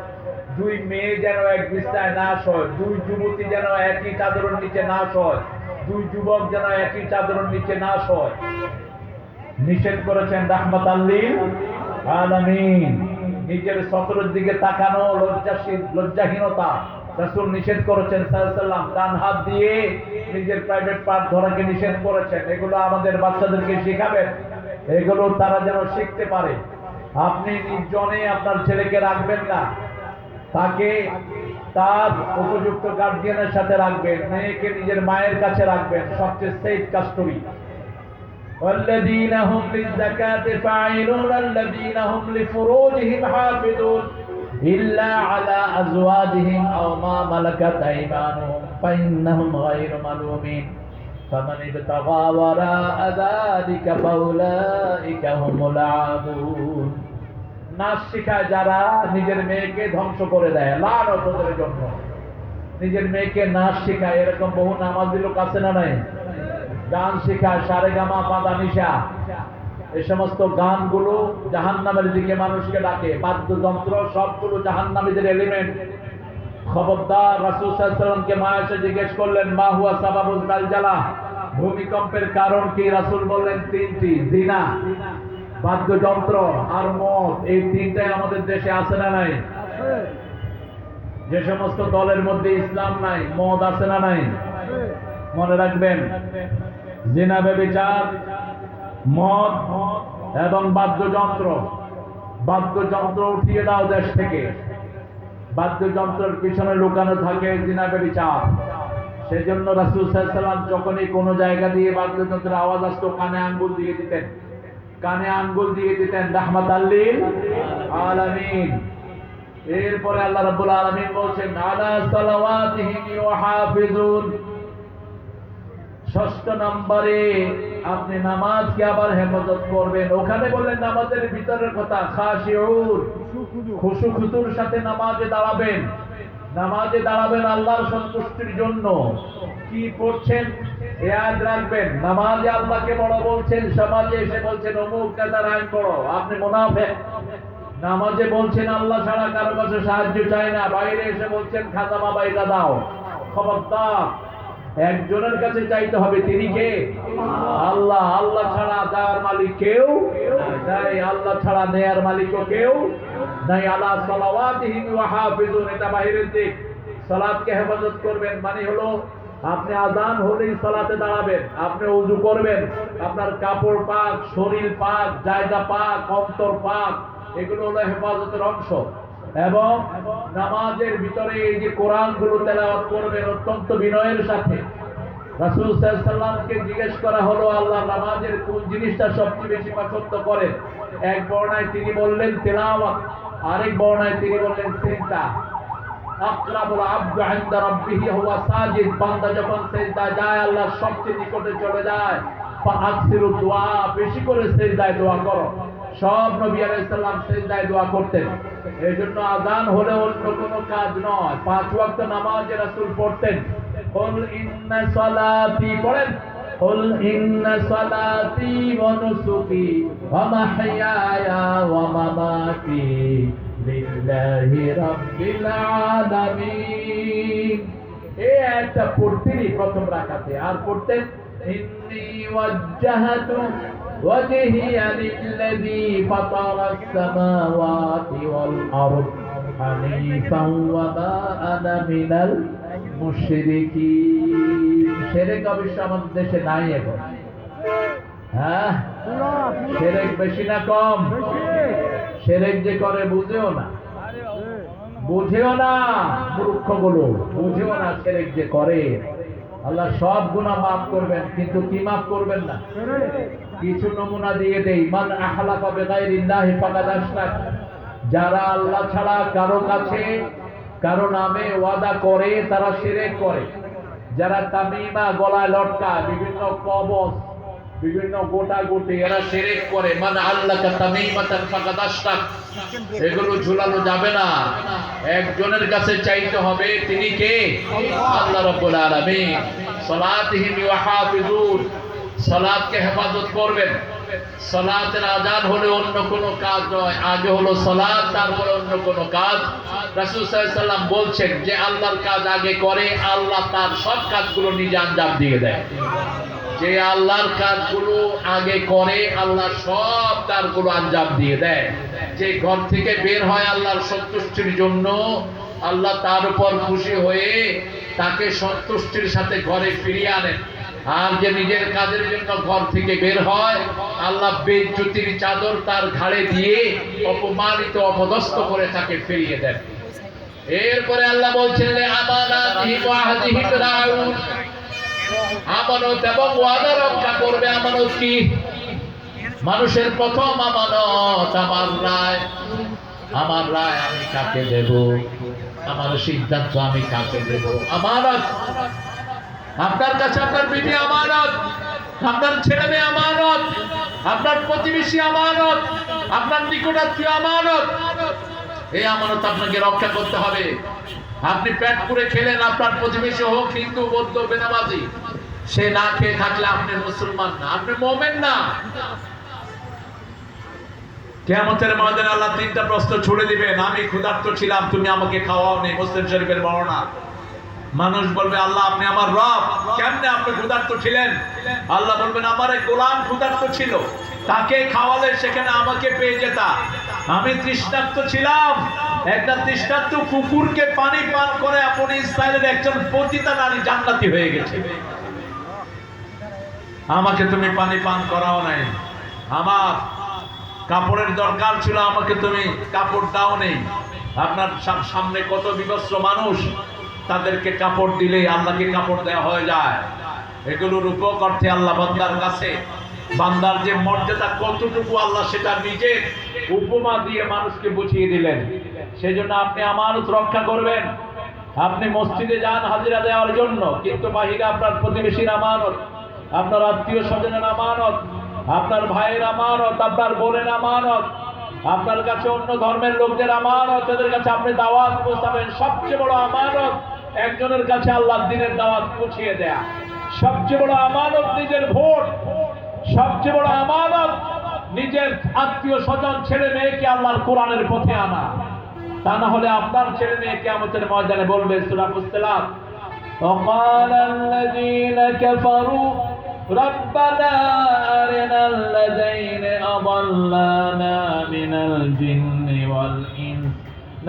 2 মেয়ে যেন এক বিছানায় না শোয়, 2 যুবতী যেন একই চাদরের নিচে না শোয়, 2 যুবক যেন একই চাদরের নিচে না শোয়। নিষেধ করেছেন রাহমাতাল লিল আলামিন। নিজের শত্রুর দিকে তাকানো লজ্জাহীনতা রাসূল নিষেধ করেছেন সাল্লাল্লাহু আলাইহি ওয়াসাল্লাম। ডান হাত দিয়ে নিজের প্রাইভেট পার্ট ধরাকে নিষেধ করেছেন। এগুলো আমাদের বাচ্চাদেরকে শেখাবেন, এগুলো তারা যেন শিখতে পারে। আপনি নির্জনে আপনার ছেলেকে রাখবেন না, তাকে তার উপযুক্ত গার্ডিয়ানের সাথে রাখবেন। মেয়েকে নিজের মায়ের কাছে রাখবেন, সবচেয়ে সেফ কাস্টডি। والذين هم للزكاة فاعلون الذين هم لفروجهم حافظون إلا على أزواجهم أو ما ملكت أيمانهم فإنهم غير ملومين فمن ابتغى وراء ذلك فأولئك هم العادون। নাচ শেখায় যারা নিজের মেয়েকে ধ্বংস করে দেয়, লানত ওদের জন্য। নিজের মেয়েকে নাচ শেখায়, এরকম বহু নামাজি লোক আছে না নাই? গান শেখায়, সারেগামা পাদানিশা, এই সমস্ত গানগুলো জাহান্নামের দিকে মানুষকে ডাকে। বাদ্যযন্ত্র সবগুলো জাহান্নামীদের এলিমেন্ট। খবরদার। রাসূল সাল্লাল্লাহু আলাইহি ওয়াসাল্লামকে মা এসে জিজ্ঞেস করলেন, মা হুয়া সাবাবুল জালজালা, ভূমিকম্পের কারণ কি? রাসূল বললেন 3টি, জিনা, বাদ্যযন্ত্র আর মদ। এই 3টাই আমাদের দেশে আছে না নাই? যে সমস্ত দলের মধ্যে ইসলাম নাই, মদ আছে না নাই? মনে রাখবেন, জিনা, ব্যভিচার, মদ এবং বাদ্যযন্ত্র বাদ্যযন্ত্র উঠিয়ে দাও দেশ থেকে। বাদ্যযন্ত্রের পিছনে লুকানো থাকে জিনাবের চাপ। সেজন্য রাসূল সাল্লাল্লাহু আলাইহি ওয়াসাল্লাম যখনই কোনো জায়গা দিয়ে বাদ্যযন্ত্রের আওয়াজ আসতো কানে আঙ্গুল দিয়ে দিতেন, কানে আঙ্গুল দিয়ে দিতেন, রাহমাতাল লিল আলামিন। এরপরে আল্লাহ রাব্বুল আলামিন বলছেন আলা সালাওয়াতিহিম ইউহাফিজুন। 6 নম্বরে আপনি নামাজকে আবার হেফাজত করবেন। ওখানে বললেন নামাজের ভিতরের কথা, খাশিউর, খুশু খুতুর সাথে নামাজে দাঁড়াবেন। নামাজে দাঁড়াবেন আল্লাহর সন্তুষ্টির জন্য। কি পড়ছেন ইয়াদ রাখবেন। নামাজে আল্লাহকে বড় বলছেন, সমাজে এসে বলছেন অমুক নেতার আইন বড়, আপনি মুনাফিক। নামাজে বলছেন আল্লাহ ছাড়া কারো কাছে সাহায্য চাই না, বাইরে এসে বলছেন খাজামা বাইদা দাও। খবরদার, একজনের কাছে চাইতে হবে, তিনি কে? আল্লাহ। আল্লাহ ছাড়া দেওয়ার মালিক কেউ নাই, আল্লাহ ছাড়া নেয়ার মালিকও কেউ নাই। আলা সালাওয়াতিহিম ওয়া হাফিজুন, এটা বাহিরের দিক। সালাতকে হেফাজত করবেন মানে হলো আপনি আযান হলেই সালাতে দাঁড়াবেন, আপনি ওযু করবেন, আপনার কাপড় পাক, শরীর পাক, জায়গা পাক, অন্তর পাক, এগুলো হলো হেফাজতের অংশ। এবং নামাজের ভিতরে এই যে কোরআনগুলো তেলাওয়াত করবেন অত্যন্ত বিনয়ের সাথে। রাসূল সাল্লাল্লাহু আলাইহি ওয়াসাল্লামকে জিজ্ঞেস করা হলো আল্লাহ নামাজের কোন জিনিসটা সবচেয়ে বেশি পছন্দ করেন। এক বর্ণায় তিনি বললেন তেলাওয়াত, আরেক বর্ণায় তিনি বললেন সিজদা। আকরাবুল আবদু ইনদা রাব্বিহি হুয়া সাজিদ, বান্দা যখন সিজদা যায় আল্লাহর সবচেয়ে নিকটে চলে যায়। ফাআকসিরু দুআ, বেশি করে সিজদায় দোয়া করো। সব নবী আলাইহিস সালাম সিজদায় দোয়া করতেন। এইজন্য আযান হলে অন্য কোনো কাজ নয়, 5 ওয়াক্ত নামাজে রাসূল পড়তেন। কুল ইন্না সালাতি, পড়েন, কুল ইন্না সালাতি ওয়া নুসুকি ওয়া মাহইয়ায়া ওয়া মামাতি লিল্লাহি রাব্বিল আলামিন। এই একটা পড়তেনই প্রথম রাকাতে। আর পড়তেন ইন্নী ওয়াজ্জাহাতু ওয়াজহিয়া লিল্লাযী ফাতারাস সামাওয়াতি ওয়াল আরদ হানিফান ওয়া মা আনা মিনাল মুশরিকিন। শিরক অবশ্য আমাদের দেশে নাই এখন। হ্যাঁ, শিরক বেশি না কম? শিরক যে করে বুঝেও না, বুঝেও না, মূর্খগুলো বুঝেও না শিরক যে করে। আল্লাহ সব গুনাহ মাফ করবেন, কিন্তু কি মাফ করবেন না? কিছু নমুনা দিয়ে দেই। মান আহলাফা বিগাইরিল্লাহি ফাকাদ আশরাক, যারা আল্লাহ ছাড়া কারো কাছে কারো নামে ওয়াদা করে তারা শিরক করে। যারা তামিমা গলায় লটকায়, বিভিন্ন কবচ, বিভিন্ন গোটা গোটি, এরা শিরক করে। মান আল্লাকা তামিমাতান ফাকাদ আশরাক, এগুলো ঝুলানো যাবে না। একজনের কাছে চাইতে হবে, তিনি কে? আল্লাহ রাব্বুল আলামিন। সালাতিহিম ইউহাফিজুন, সালাতকে হেফাজত করবেন। সালাতের আযান হলে অন্য কোনো কাজ নয়, আগে হলো সালাত, তারপরে অন্য কোনো কাজ। রাসূল সাল্লাল্লাহু আলাইহি ওয়াসাল্লাম বলছেন যে আল্লাহর কাজ আগে করে, আল্লাহ তার সব কাজগুলো নিজে আঞ্জাম দিয়ে দেয়। যে আল্লাহর কাজগুলো আগে করে, আল্লাহ সব তারগুলো আঞ্জাম দিয়ে দেয়। যে ঘর থেকে বের হয় আল্লাহর সন্তুষ্টির জন্য, আল্লাহ তার উপর খুশি হয়ে তাকে সন্তুষ্টির সাথে ঘরে ফিরিয়ে আনেন। আর যে নিজের কাজের জন্য ঘর থেকে বের হয়, আল্লাহ বেইজ্জতির চাদর তার ঘাড়ে দিয়ে অপমানিত অপদস্থ করে তাকে ফিরিয়ে দেন। এরপরে আল্লাহ বলছেন আমানাতিহি ওয়া আহদিহি রাউন, আমানত এবং ওয়াদা রক্ষা করবে। আমানত কি? মানুষের প্রথম আমানত আমার রায়। আমার রায় আমি কাকে দেব, আমার সিদ্ধান্ত আমি কাকে দেব। আমানত আপনার কাছে আপনার বিবি আমানত, আপনার ছেলে মেয়ে আমানত, আপনার প্রতিবেশী আমানত, আপনার নিকটাত্মীয় আমানত। এই আমানত আপনাকে রক্ষা করতে হবে। আপনি পেট পুরে খেলেন, আপনার প্রতিবেশী হোক হিন্দু, বৌদ্ধ, বেনামাজি, সে না খেয়ে থাকলে আপনি মুসলমান না, আপনি মুমিন না। কিয়ামতের ময়দানে আল্লাহ 3টা প্রশ্ন ছুড়ে দিবেন। আমি ক্ষুধার্ত ছিলাম, তুমি আমাকে খাওয়াওনি। মুসলিম শরীফের বর্ণনা। মানুষ বলবে আল্লাহ আপনি আমার রব, কেমনে আপনি ক্ষুধার্ত ছিলেন? আল্লাহ বলবেন আমার এক গোলাম ক্ষুধার্ত ছিল, তাকে খাওয়ালে সেখানে আমাকে পেয়ে যেতা। আমি তৃষ্ণার্ত ছিলাম, একটা তৃষ্ণার্ত কুকুরকে পানি পান করে আপনি ইসরায়েলের একজন পতিতা নারী জান্নাতি হয়ে গেছে। আমাকে তুমি পানি পান করাও নাই। কাপড়ের দরকার ছিল, আমাকে তুমি কাপড় দাও নেই। আপনার সামনে কত বিবস্ত্র মানুষ, তাদেরকে কাপড় দিলে আল্লাহকে কাপড় দেওয়া হয়ে যায়। এগুলোর উপকার্থে আল্লাহ বান্দার কাছে, বান্দার যে মর্যাদা কতটুকু আল্লাহ সেটা নিজে উপমা দিয়ে মানুষকে বুঝিয়ে দিলেন। সেজন্য আপনি আমানত রক্ষা করবেন। আপনি মসজিদে যান হাজিরা দেওয়ার জন্য, কিন্তু বাহিরে আপনার প্রতিবেশীর আমানত, আপনার আত্মীয় স্বজনের আমানত, আপনার ভাইয়ের আমানত, আপনার বোনের আমানত, আপনার কাছে অন্য ধর্মের লোকদের আমানত, তাদের কাছে আপনি দাওয়াত পৌঁছাবেন। সবচেয়ে বড় আমানত একজনের কাছে আল্লাহর দ্বীনের দাওয়াত পৌঁছিয়ে দেয়া। সবচেয়ে বড় আমানত নিজের ভোট, সবচেয়ে বড় আমানত নিজের আত্মীয় স্বজন ছেলে মেয়েকে আল্লাহর কোরআনের পথে আনা। তা না হলে আপনার ছেলে মেয়ে কিয়ামতের ময়দানে বলবে, সূরা ফুসসিলাত, وقال الذين كفروا ربنا أرنا الذين أضلانا من الجن والإنس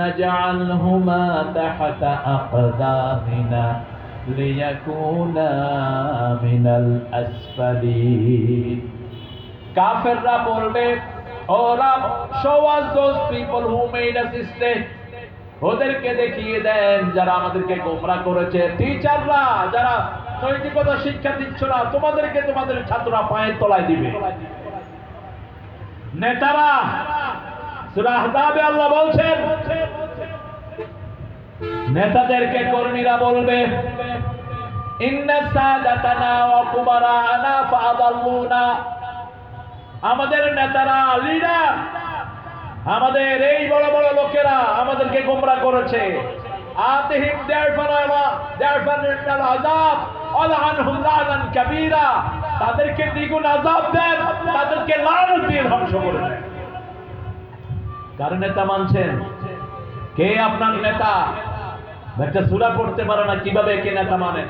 نجعلهما تحت أقدامنا ليكونا من الأسفلين. কাফেররা বলবে, ও রব, show us those people who made us stray. ওদেরকে দেখিয়ে দেন যারা আমাদেরকে গোমরা করেছে। টিচাররা যারা নৈতিকতা শিক্ষা দিচ্ছ না, তোমাদেরকে তোমাদের ছাত্ররা পায়ের তলায় দিবে। নেতারা, সূরা আহজাবে আল্লাহ বলছেন, নেতাদেরকে কর্মীরা বলবে, ইন্না সাদাতানা ওয়া কুবারানা ফাআদাল্লুনা। আমাদের নেতারা, লিডার, আমাদের এই বড় বড় লোকেরা আমাদেরকে গোমরা করেছে। আতিহিম দারফানাল আযাব আলআনহুম লানান কাবীরা। তাদেরকে দ্বিগুণ আযাব দেন, তাদেরকে লানত দিয়ে ধ্বংস করে দেন। কার নেতা মানছেন? কে আপনার নেতা? একটা সূরা পড়তে পারে না, কিভাবে কে নেতা মানেন?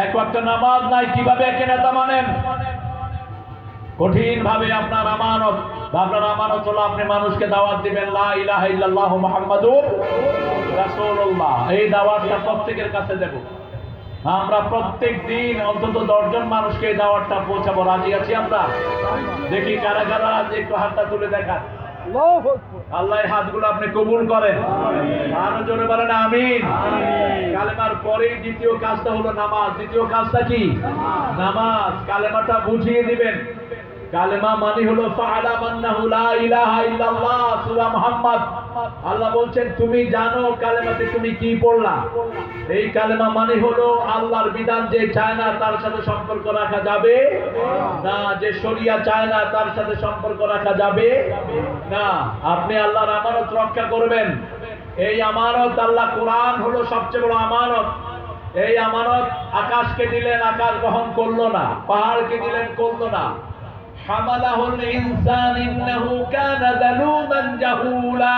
এক ওয়াক্ত নামাজ নাই, কিভাবে কে নেতা মানেন? কঠিন ভাবে আপনার আমানত, আপনার আমানত হলো আপনি মানুষকে দাওয়াত দিবেন লা ইলাহা ইল্লাল্লাহু মুহাম্মাদুর রাসূলুল্লাহ। এই দাওয়াতটা প্রত্যেকের কাছে দেব। আমরা প্রত্যেক দিন অন্তত 10 জন মানুষকে এই দাওয়াতটা পৌঁছাবো। রাজি আছি আমরা? দেখি কারা কারা আজ একটু হাতটা তুলে দেখান। আল্লাহ এই হাতগুলো আপনি কবুল করেন। আরো জোরে বলেন আমিন। কালেমার পরেই দ্বিতীয় কাজটা হলো নামাজ। দ্বিতীয় কাজটা কি? নামাজ। কালেমাটা বুঝিয়ে দিবেন। কালেমা মানে হলো ফাআলাম আন্নাহু লা ইলাহা ইল্লাল্লাহ। সূরা মুহাম্মদ আল্লাহ বলছেন, তুমি জানো কালেমাতে তুমি কি পড়লা। এই কালেমা মানে হলো আল্লাহর বিধান যে চায় না তার সাথে সম্পর্ক রাখা যাবে না, যে শরিয়া চায় না তার সাথে সম্পর্ক রাখা যাবে না। আপনি আল্লাহর আমানত রক্ষা করবেন। এই আমানত, আল্লাহ কোরআন হলো সবচেয়ে বড় আমানত। এই আমানত আকাশকে দিলেন, আকাশ গ্রহণ করলো না। পাহাড়কে দিলেন, করলো না। হামালাহুল ইনসান ইন্নাহু কানা যালুমান জাহুলা।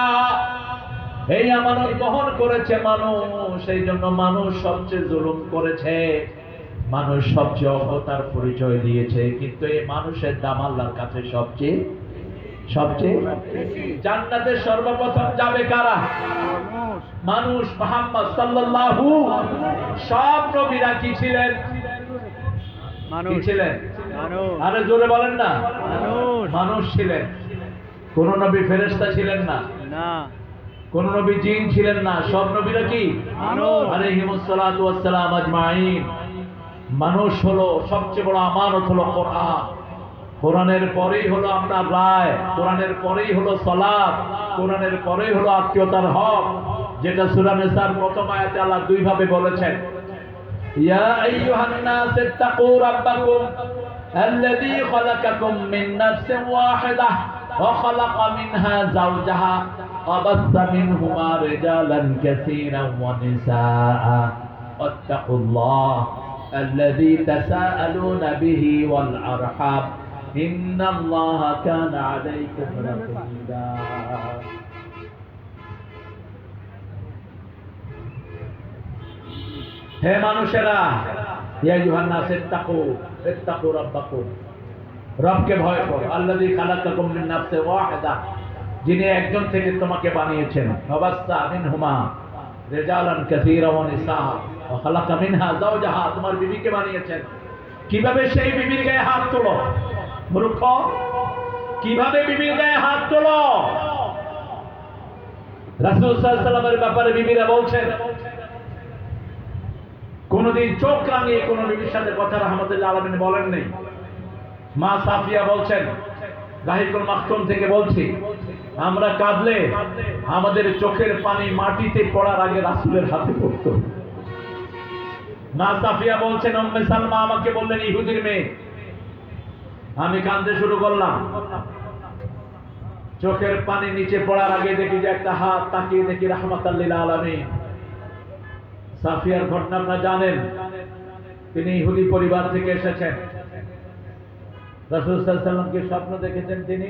এই আমানত গ্রহণ করেছে মানুষ, সেই জন্য মানুষ সবচেয়ে জুলুম করেছে, মানুষ সবচেয়ে অজ্ঞতার পরিচয় দিয়েছে। কিন্তু এই মানুষের দাম আল্লাহর কাছে সবচেয়ে সবচেয়ে জান্নাতে সর্বপ্রথম যাবে কারা? মানুষ। মুহাম্মদ সাল্লাল্লাহু। সব নবীরা কি ছিলেন? মানুষ ছিলেন। আরে জোরে বলেন না। মানুষ ছিলেন। কোন নবী ফেরেশতা ছিলেন না, কোন নবী জিন ছিলেন না। সব নবীরা কি? আলাইহিমুস সালাতু ওয়াস সালাম আজমাইন। মানুষ হলো সবচেয়ে বড় আমানত, হলো কোরআন। কোরআনের পরেই হলো আপনার রায়, কোরআনের পরেই হলো সালাত, কোরআনের পরেই হলো আত্মীয়তার হক, যেটা সূরা নিসার প্রথম আয়াতে আল্লাহ দুই ভাবে বলেছেন, ইয়া আইয়ুহান নাস ইত্তাকু রাব্বাকুম আল্লাযী খালাকাকুম মিন নাফসিন ওয়াহিদাহ ওয়া খালাকা মিনহা যাওজাহা ওয়া বাসসা মিনহুমা রিজালান কাসীরান ওয়া নিসাআ ওয়াত্তাকুল্লাহ আল্লাযী তাসাআলুনা বিহি ওয়াল আরহাম ইন্নাল্লাহা কানা আলাইকুম রাকীবা। হে মানুষেরা, ইয়া আইয়ুহান নাস ইত্তাকু রাব্বাকুম, রবকে ভয় করো। আল্লাযী খালাকাকুম মিন নাফসিন ওয়াহিদা, যিনি একজন থেকে তোমাকে বানিয়েছেন। ওয়াবাসসা মিনহুমা রিজালান কাসীরান ওয়া নিসাআ ওয়া খালাকা মিনহা যাওজাহা, তোমার বিবিকে বানিয়েছেন। কিভাবে? সেই বিবির গায়ে হাত তোলো। মূর্খ, কিভাবে বিবির গায়ে হাত তোলো? রাসূল সাল্লাল্লাহু আলাইহি ওয়াসাল্লামের ব্যাপারে বিবিরা বলছেন, কোনদিন চোখ রাঙিয়ে কোন বিবির সাথে কথা রাহমাতুল্লাহ আলামিন বলেন নাই। মা সাফিয়া বলছেন, গাহিকুল মাখতুম থেকে বলছি, আমরা কাঁদলে আমাদের চোখের পানি মাটিতে পড়ার আগে রাসূলের হাতে পড়তো। মা সাফিয়া বলছেন, উম্মে সালমা আমাকে বললেন ইহুদির মেয়ে, আমি কাঁদতে শুরু করলাম, চোখের পানি নিচে পড়ার আগে দেখি যে একটা হাত, তাকিয়ে দেখি রাহমাতাল লিল আলামিন। সাফিয়ার ঘটনা আপনারা জানেন, তিনি ইহুদি পরিবার থেকে এসেছেন। রাসূল সাল্লাল্লাহু আলাইহি ওয়াসাল্লামকে স্বপ্ন দেখেছেন, তিনি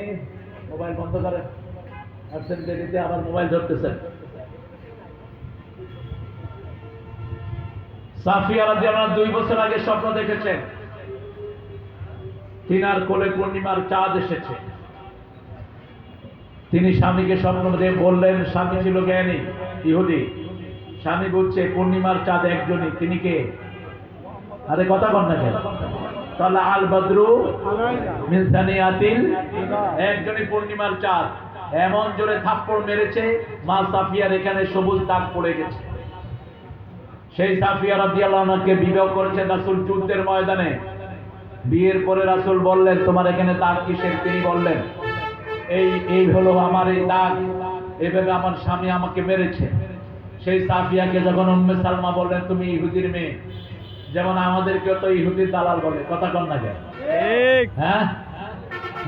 মোবাইল বন্ধ করেন, আসছেন দেরিতে, আবার মোবাইল ধরতেছেন। সাফিয়া রাদিয়াল্লাহু আনহা 2 বছর আগে স্বপ্ন দেখেছেন, তিনার কোলে পূর্ণিমার চাঁদ এসেছে। তিনি স্বামীকে স্বপ্ন দিয়ে বললেন, স্বামী ছিল জ্ঞানী ইহুদি, স্বামী বলছে পূর্ণিমার চাঁদ একজনই, তিনি কে? আরে কথা বল না কেন? তাহলে আল বদরু মিন সানিয়াতিল, একজনই পূর্ণিমার চাঁদ। এমন জোরে থাপ্পড় মেরেছে, মা সাফিয়ার এখানে সবুজ দাগ পড়ে গেছে। সেই সাফিয়া রাদিয়াল্লাহু আনহাকে বিবাহ করেছেন রাসূল যুদ্ধের ময়দানে। বিয়ের পরে রাসূল বললেন, তোমার এখানে দাগ কিসের? তিনি বললেন, এই হলো আমার এই দাগ, এভাবে আমার স্বামী আমাকে মেরেছে। সেই সাফিয়াকে যখন উম্মে সালমা বললেন, তুমি ইহুদির মেয়ে, যেমন আমাদেরকেও তো ইহুদির দালাল বলে, কথা কন না কেন? হ্যাঁ,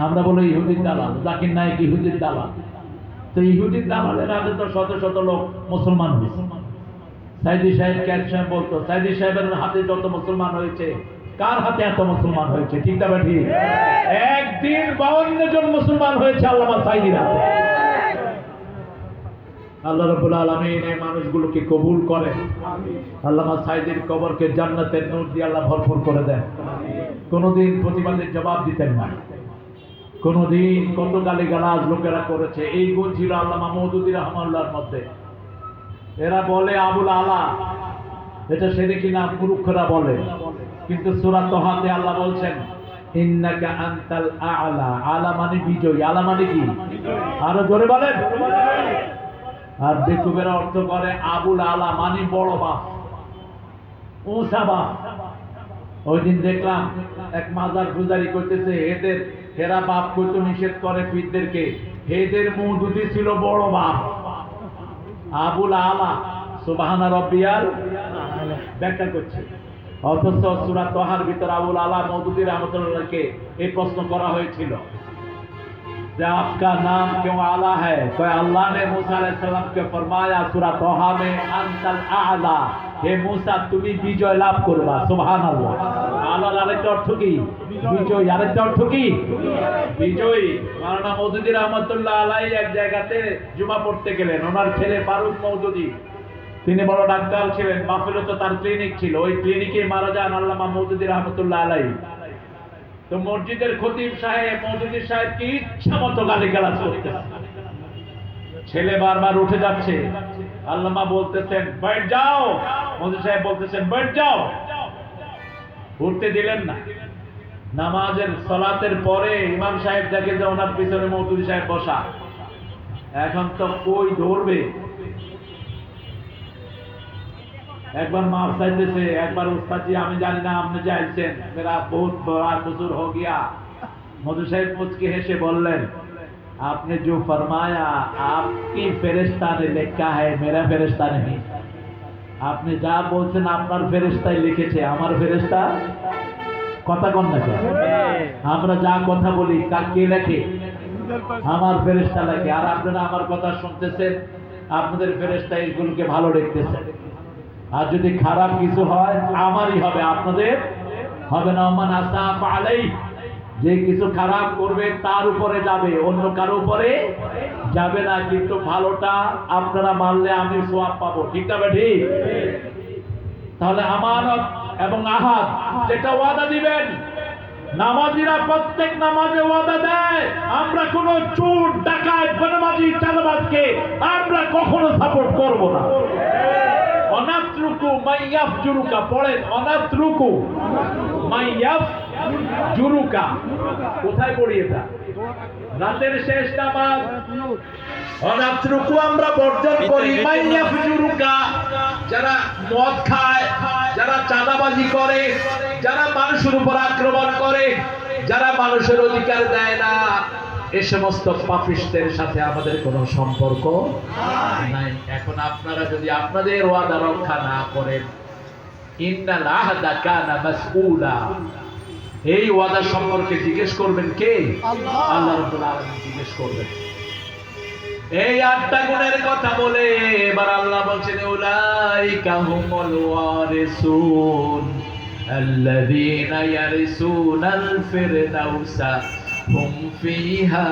আমরা বলি ইহুদির দালাল, জাকির নায়েক ইহুদির দালাল। তো ইহুদির দালালের আগে তো শত শত লোক মুসলমান হয়েছে। সাইদি সাহেবকে একসময় বলতো, সাইদি সাহেবের হাতে যত মুসলমান হয়েছে, কার হাতে এত মুসলমান হয়েছে? ঠিক না ঠিক? একদিন 52 জন মুসলমান হয়েছে আল্লামা সাইদির হাতে। আল্লাহ রাব্বুল আলামিন এই মানুষগুলোকে কবুল করেন। আল্লামা সাইদির কবরকে জান্নাতের নূর দিয়ে আল্লাহ ভরপুর করে দেন। কোনদিন প্রতিবাদের জবাব দিতেন না, কোনদিন কত গালিগালাজ লোকেরা করেছে। এই গুণ ছিল আল্লামা মওদুদী রাহমাতুল্লাহর মধ্যে। এরা বলে আবুল আলা, এটা শিরকি না, মূর্খরা বলে। কিন্তু সূরা তাহাতে আল্লাহ বলছেন, ইন্নাকা আনতাল আ'লা। আলা মানে বিজয়ী, আলা মানে কি? আরো জোরে বলেন। আর বেকুবেরা অর্থ করে আবুল আলা মানে বড় বাপ, উঁচা বাপ। ওই দিন দেখলাম এক মাজার পূজারি করতেছে, এরা বাপ কইতো নিষেধ করে পীরদেরকে, এদের মওদুদী ছিল বড় বাপ, আবুল আলা। সুবহান রাব্বিয়াল ব্যাখ্যা করছে। অথচ সূরা তাহার ভিতর আবুল আলা মওদুদী রাহমাতুল্লাহকে এই প্রশ্ন করা হয়েছিল যে आपका नाम क्यों आला है? तो अल्लाह ने मूसा अलैहिस्सलाम को फरमाया सूरा तोहा में अंतल आला, हे मूसा তুমি বিজয় লাভ করবা। সুবহানাল্লাহ। আলার আরেকটা অর্থ কি? বিজয়। আরেকটা অর্থ কি? বিজয়ী। মাওলানা মওদুদী রাহমাতুল্লাহ আলাইহি এক জায়গাতে জুমা পড়তে গেলেন। ওনার ছেলে ফারুক মওদুদী, তিনি বড় ডাক্তার ছিলেন, বাফেলো তো তার ক্লিনিক ছিল। ওই ক্লিনিকে মারা যান আল্লামা মওদুদী রাহমাতুল্লাহ আলাইহি। তো মসজিদের খতিব সাহেব মওদুদী সাহেবকে ইচ্ছা মতো গালিগালাজ করতেছে। ছেলে বারবার উঠে যাচ্ছে, আল্লামা বলতেছেন बैठ যাও, মওদুদী সাহেব বলতেছেন बैठ যাও, উঠতে দিলেন না। নামাজের সালাতের পরে ইমাম সাহেব দেখে যে ওনার পিছনে মওদুদী সাহেব বসা। এখন তো কই ধরবে, একবার মাফ চাইতেছে, একবার উস্তাদ জি আমি জানি না আপনি যে আইছেন, মেরা বহুত বড়া কসুর হো গিয়া। মওদুদী সাহেব মুচকি হেসে বললেন, आपने जो फरमाया आपकी ফেরেশতা ने लिखा है, मेरा ফেরেশতা नहीं। আপনি যা বলছেন আপনার ফেরেশতাই লিখেছে, আমার ফেরেশতা। কথা কম না কেন? আমরা যা কথা বলি কে লেখে? আমার ফেরেশতা লেখে। আর আপনারা আমার কথা শুনতেছেন, আপনাদের ফেরেশতা এগুলোকে ভালো দেখতেছেন। আর যদি খারাপ কিছু হয় আমারই হবে, আপনাদের হবে না। মান আসাফ আলাই, যে কিছু খারাপ করবে তার উপরে যাবে, অন্য কারো উপরে যাবে না। কিন্তু ভালোটা আপনারা মানলে আমি সওয়াব পাবো। ঠিক না ঠিক? তাহলে আমানত এবং আহাদ যেটা ওয়াদা দিবেন, নামাজিরা প্রত্যেক নামাজে ওয়াদা দেয়, আমরা কোন চোর ডাকাত বেনামাজি চাঁদাবাজকে আমরা কখনো সাপোর্ট করব না। অনাত্রুকু মাইয়াফজুরুকা পড়েন, অনাত্রুকু মাইয়াফজুরুকা জুরুকা কোথায় পড়ি এটা? রাতের শেষ নামাজ অনাত্রুকু আমরা বর্জন করি। মাইয়া জুরুকা, যারা মদ খায়, যারা চাঁদাবাজি করে, যারা মানুষের উপর আক্রমণ করে, যারা মানুষের অধিকার দেয় না, এই সমস্ত পাপিষ্টের সাথে আমাদের কোনো সম্পর্ক নাই। এখন আপনারা যদি আপনাদের ওয়াদা রক্ষা না করেন, ইন্নাল আহদা কানা মাসউলা, এই ওয়াদা সম্পর্কে জিজ্ঞেস করবেন কে? আল্লাহ রাব্বুল আলামিন জিজ্ঞেস করবেন। এই 8টা গুণের কথা বলে এবার আল্লাহ বলছেন উলাইকা হুমুল ওয়ারিসুন আল্লাযীনা ইয়ারিসুনাল ফিরদাউসা হুম ফিহা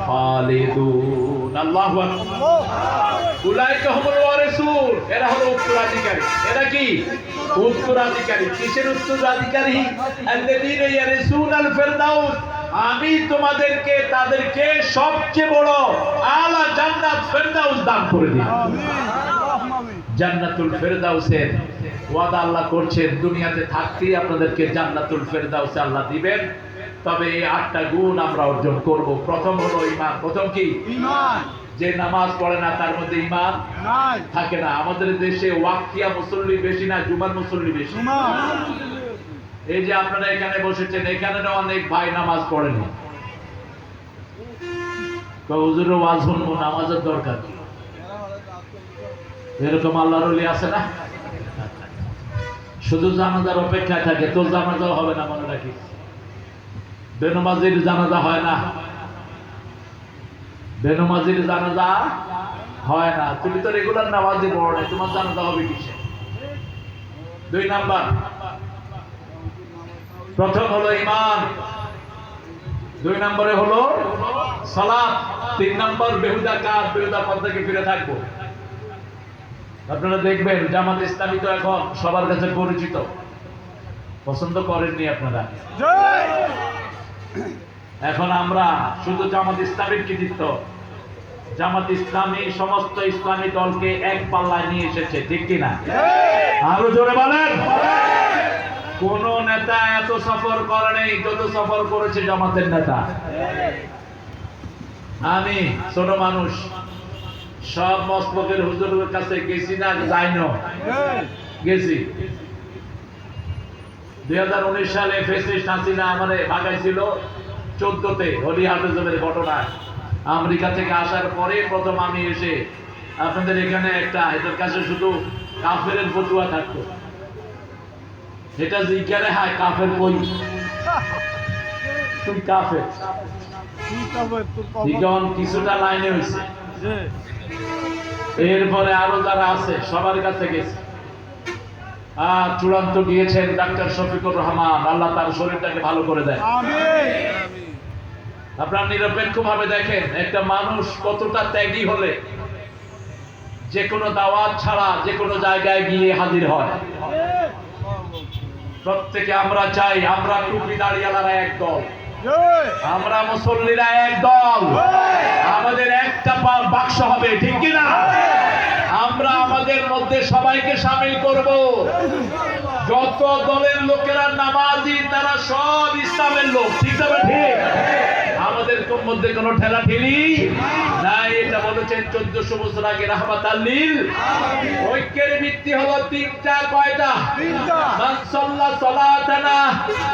খালিদুন। আল্লাহু আকবার। উলাইকা হুমুল ওয়ারিসুন, এরা হলো উত্তরাধিকারী। এরা কি উত্তরাধিকারী? কিসের উত্তরাধিকারী? আল্লাযীনা ইয়ারিসুনাল ফিরদাউস, আমি তোমাদেরকে তাদেরকে সবচেয়ে বড় আলা জান্নাত ফেরদাউস দান করে দিই। জান্নাতুল ফেরদাউসের ওয়াদা আল্লাহ করছেন, দুনিয়াতে থাকতেই আপনাদেরকে জান্নাতুল ফেরদাউসে আল্লাহ দিবেন। তবে এই 8টা গুণ আমরা অর্জন করব। প্রথম হলো ঈমান। প্রথম কি? ঈমান। যে নামাজ পড়ে না তার মধ্যে ঈমান থাকে না। আমাদের দেশে ওয়াক্তিয়া মুসল্লি বেশি না জুমার মুসল্লি বেশি? এই যে আপনারা এখানে বসেছেন, এখানে অনেক ভাই নামাজ পড়েনি। হুজুরের ওয়াজ শুনবো, নামাজের দরকার কি? এরকম আল্লাহর ওলি আছে না? শুধু জানাজার অপেক্ষায় থাকে। তোর জানাজা হবে না, মনে রাখিস। বেনমাজির জানাজা হয় না, বেনমাজির জানাজা হয় না। তুমি তো রেগুলার নামাজে পড়ো না, তোমার জানাজা হবে কিসে? 2 নাম্বার, প্রথম হলো ঈমান, 2 নম্বরে হলো সালাত, 3 নম্বর বেহুদা কাজ, বেহুদা পথ থেকে ফিরে থাকবো। আপনারা দেখবেন জামাত ইসলামী তো এখন সবার কাছে পরিচিত। পছন্দ করেননি আপনারা? এখন আমরা শুধু জামাত ইসলামীর কৃতিত্ব। জামাত ইসলামী সমস্ত ইসলামী দলকে এক পাল্লায় নিয়ে এসেছে, ঠিক কিনা? আরো জোরে বলেন। কোন নেতা এত সফর করে নেই যত সফর করেছে জামাতের নেতা। আমি ছোট মানুষ, সব মস্তকের হুজুরের কাছে গেছি না? যাইনো, গেছি। 2019 সালে ফেসিস্ট হাসিনা আমারে ভাগাইছিল 14তে হলি হাফেজের ঘটনায়। আমেরিকা থেকে আসার পরে প্রথম আমি এসে আপনাদের এখানে একটা, এটার কাছে শুধু কাফেরের ফতুয়া থাকতো। এটা জিজ্ঞারে হায় কাফের কই? তুই কাফের। যখন কিছুটা লাইনে হয়েছে, এরপরে আরো যারা আছে সবার কাছে গেছে। চূড়ান্ত গিয়েছেন ডাক্তার শফিকুর রহমান, আল্লাহ তার শরীরটাকে ভালো করে দেয়। আপনারা নিরপেক্ষ ভাবে দেখেন একটা মানুষ কতটা ত্যাগী হলে যে কোনো দাওয়াত ছাড়া যে কোনো জায়গায় গিয়ে হাজির হয়। প্রত্যেকে আমরা চাই আমরা টুপি দাঁড়িয়ালারা এক দল, আমরা মুসল্লিরা এক দল, আমাদের একটা বাক্স হবে, ঠিক কিনা? আমরা আমাদের মধ্যে সবাইকে শামিল করব। যত দলের লোকেরা নামাজি তারা সব ইসলামের লোক, ঠিক আছে? ঠিক। আমাদের মধ্যে কোনো ঠেলা ঠেলি নাই। এটা বলেছেন 1400 বছর আগে রাহমাতাল লিল আলামিন। ঐক্যের ভিত্তি হলো 3টা। কয়টা? মান সাল্লা সালাতানা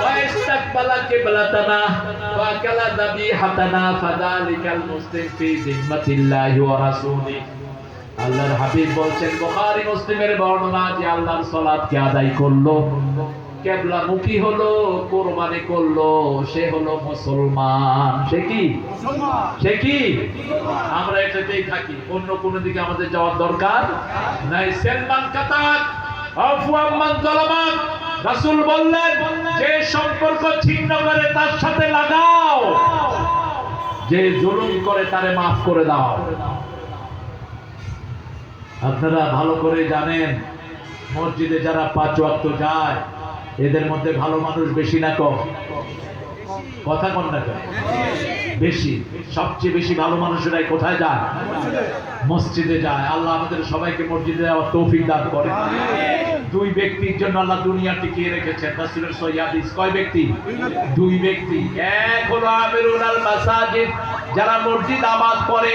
ওয়া ইস্তাকবালা কিবলাতানা ওয়া কালা যাবিহাতানা ফাযালিকাল মুসলিম ফি জিম্মাতিল্লাহি ওয়া রাসূলিহি। আল্লাহর হাবিব বলছেন বুখারী মুসলিমের বর্ণনা, যে আল্লাহর সালাতকে আদায় করলো, কিবলামুখী হলো, কুরবানি করলো, সে হলো মুসলমান। সে কি? সে কি? আমরা এটাতেই থাকি, অন্য কোনো দিকে আমাদের যাওয়ার দরকার নাই। সালমান কাতাক আফু আম্মান যালামাক, রাসূল বললেন যে সম্পর্ক ছিন্ন করে তার সাথে লাগাও, যে জুলুম করে তারে মাফ করে দাও। আপনারা ভালো করে জানেন মসজিদে যারা 5 ওয়াক্ত যায় এদের মধ্যে ভালো মানুষ বেশি না কম? কথা কন না কেন? বেশি। সবচেয়ে বেশি ভালো মানুষেরাই কোথায় যায়? মসজিদে যায়। আল্লাহ আমাদের সবাইকে মসজিদে যাওয়ার তৌফিক দান করে। দুই ব্যক্তির জন্য আল্লাহ দুনিয়া টিকিয়ে রেখেছেন, রাসূলের সহিহ হাদিস। কয় ব্যক্তি? দুই ব্যক্তি। এক হলো আমিরুল মাসাজিদ, যারা মসজিদ আবাদ করে।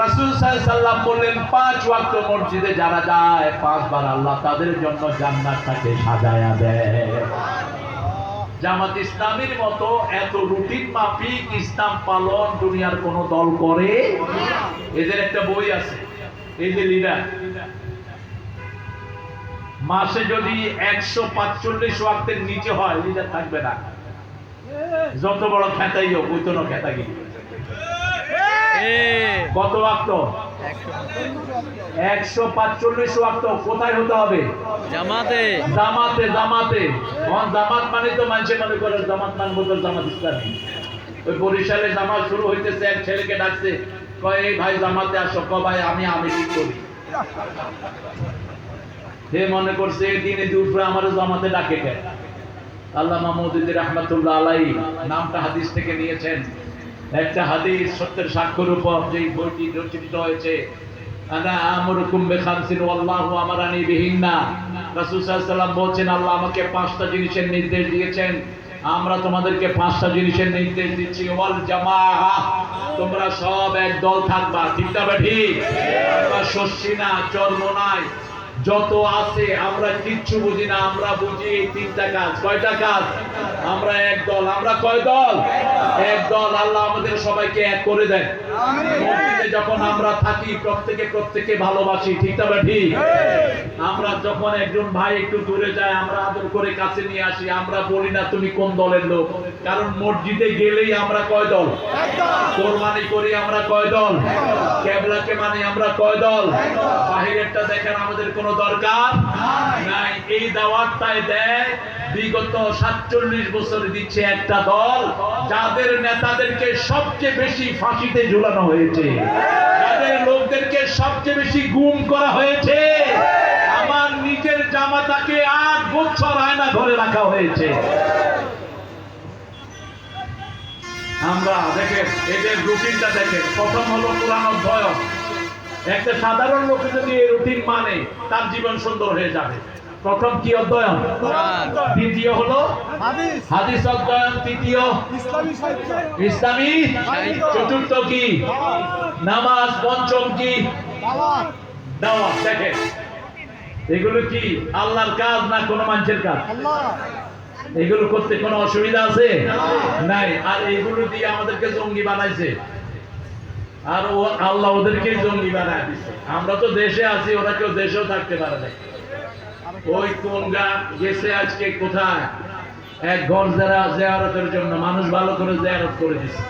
রাসূল সাল্লাল্লাহু আলাইহি ওয়াসাল্লাম বললেন 5 ওয়াক্ত মসজিদে যারা যায় 5 বার আল্লাহ তাদের জন্য জান্নাতটাকে সাজায়া দেয়। জামাত ইসলামের মতো এত রুটিন মাফিক ইসলাম পালন দুনিয়ার কোন দল করে? এদের একটা বই আছে, এই যে লিডার, মাসে যদি 145 ওয়াক্তের নিচে হয় লিডার থাকবে না। যত বড় খেতাই হোক, ওই তো না খেতাগিরি। কত ওয়াক্ত? 145 ওয়াক্ত। কোথায় হতে হবে? জামাতে। জামাতে। জামাতে জামাত মানে তো মানুষে মনে করে জামাত মানবো তো জামাত ইসলামী। ওই বরিশালে জামাত শুরু হইতেছে, এক ছেলেকে ডাকছে, কয় এই ভাই জামাতে আসো। ক ভাই আমি ঠিক করি। সে মনে করছে দিনে দুপুরে আমার জামাতে ডাকে কেন? আল্লামা মওদুদী রাহমাতুল্লাহ আলাইহি নামটা হাদিস থেকে নিয়েছেন। একটা হাদিস সত্যের সাক্ষ্যের উপর যে বইটি রচিত হয়েছে, আনা আমরুকুম বিখামসিন ওয়াল্লাহু আমারানি বিহিন্না। রাসূল সাল্লাল্লাহু আলাইহি ওয়াসাল্লাম বলেন আল্লাহ আমাকে 5টা জিনিসের নির্দেশ দিয়েছেন, আমরা তোমাদেরকে 5টা জিনিসের নির্দেশ দিচ্ছি। ওয়াল জামাআ, তোমরা সব এক দল থাকবা। ঠিক না ঠিক? আমরা শস্যি না, চর্ম নাই, যত আছে আমরা কিচ্ছু বুঝি না। আমরা বুঝি এই 3টা কাজ। কয়টা কাজ? আমরা এক দল। আমরা কয় দল? এক দল। আল্লাহ আমাদের সবাইকে এক করে দেন। মসজিদে যখন আমরা থাকি প্রত্যেকে ভালোবাসি। ঠিক না ঠিক? আমরা যখন একজন ভাই একটু দূরে যায় আমরা আদর করে কাছে নিয়ে আসি। আমরা বলি না তুমি কোন দলের লোক, কারণ মসজিদে গেলেই আমরা কয় দল? কোরবানি করি আমরা কয় দল? কিবলাকে মানি আমরা কয় দল? বাহিরেরটা দেখার আমাদের কোনো দরকার নাই। এই দাওয়াতটাই দেয় বিগত 47 বছর দিচ্ছে একটা দল, যাদের নেতাদেরকে সবচেয়ে বেশি ফাঁসিতে ঝুলানো হয়েছে, যাদের লোকদেরকে সবচেয়ে বেশি গুম করা হয়েছে। আমার নিজের জামাতাকে 8 বছর আয়না ঘরে রাখা হয়েছে। আমরা দেখেন এদের রুটিনটা দেখেন। প্রথম হলো কোরআন অধ্যয়ন। একটা সাধারণ লোক যদি এই রুটিন মানে তার জীবন সুন্দর হয়ে যাবে। প্রথম কি অধ্যয়ন? দ্বিতীয় হলো হাদিস অধ্যয়ন। তৃতীয় ইসলামী। চতুর্থ কি? নামাজ। পঞ্চম কি? দাওয়াত। দেখেন এগুলো কি আল্লাহর কাজ না কোনো মানুষের কাজ? এগুলো করতে কোনো অসুবিধা আছে? নাই। আর এগুলো দিয়ে আমাদেরকে জঙ্গি বানাইছে, আর ও আল্লাহ ওদেরকে জঙ্গি বানায় দিচ্ছে। আমরা তো দেশে আছি, ওরা কেউ দেশেও থাকতে পারে না। ওই কোনগা গেছে আজকে কোথায় এক ঘর জিয়ারতের জন্য, মানুষ ভালো করে জিয়ারত করে দিচ্ছে।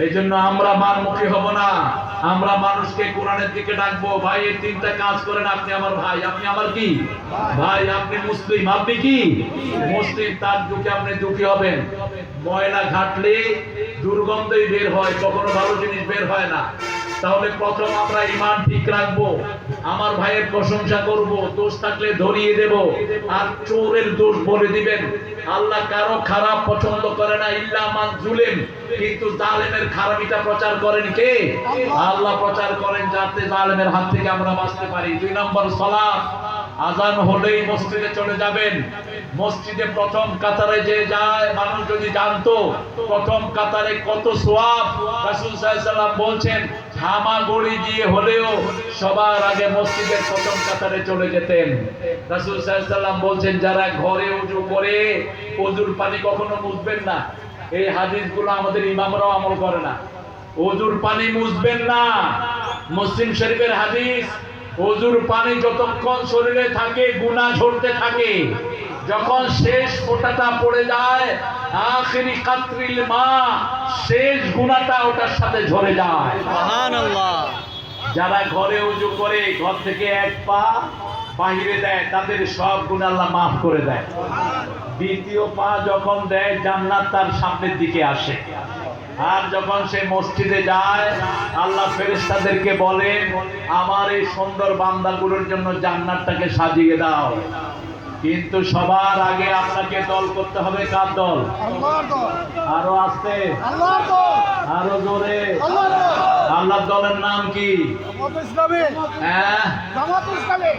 এই জন্য আমরা মারমুখী হব না, আমরা মানুষকে কোরআনের দিকে ডাকবো। ভাই এই 3টা কাজ করেন, আপনি আমার ভাই, আপনি আমার কি ভাই, আপনি মুসলিম, আপনি কি মুসলিম, তার দুঃখে আপনি দুঃখী হবেন। ময়লা ঘাটলে দুর্গন্ধই বের হয়, কখনো ভালো জিনিস বের হয় না। তাহলে প্রথম আমরা ঈমান ঠিক রাখবো, আমার ভাইয়ের প্রশংসা করব, দোষ থাকলে ধরিয়ে দেব, আর চোরের দোষ বলে দিবেন। আল্লাহ কারো খারাপ পছন্দ করে না, ইল্লা মান জুলেম, কিন্তু জালেমের খারাপিটা প্রচার করেন কে? আল্লাহ প্রচার করেন, যাতে জালেমের হাত থেকে আমরা বাঁচতে পারি। 2 নম্বর সালাত। আজান হলেই মসজিদে চলে যাবেন। মসজিদে প্রথম কাতারে যে যায়, মানুষ যদি জানতো প্রথম কাতারে কত সওয়াব। রাসূল সাল্লাল্লাহু আলাইহি ওয়াসাল্লাম বলছেন হামাগুড়ি দিয়ে হলেও সবার আগে মসজিদের প্রথম কাতারে চলে যেতেন। রাসূল সাল্লাল্লাহু আলাইহি ওয়াসাল্লাম বলছেন যারা ঘরে ওযু করে ওযুর পানি কখনো মুছবেন না। এই হাদিসগুলো আমাদের ইমামরাও আমল করে না। ওযুর পানি মুছবেন না, মুসলিম শরীফের হাদিস। ওযুর পানি যতক্ষণ শরীরে থাকে গুনাহ ঝরতে থাকে, যখন শেষ ফোঁটাটা পড়ে যায় আখিরি কাতরিল মা, শেষ গুনাহটা ওটার সাথে ঝরে যায়। সুবহানাল্লাহ। যারা ঘরে ওযু করে ঘর থেকে এক পা বাহিরে দেয়, তাদের সব গুনাহ আল্লাহ মাফ করে দেয়। দ্বিতীয় পা যখন দেয় জান্নাত তার সামনের দিকে আসে। আর যখন সে মসজিদে যায় আল্লাহ ফেরেশতাদেরকে বলেন আমার এই সুন্দর বান্দাগুলোর জন্য জান্নাতটাকে সাজিয়ে দাও। কিন্তু সবার আগে আপনাকে দল করতে হবে কার দল? আল্লাহর দল, আরো আস্তে, আল্লাহর দল, আরো জোরে। আল্লাহর দল। আল্লাহর দলের নাম কি? জামাত ইসলামী, হ্যাঁ, জামাত ইসলামী।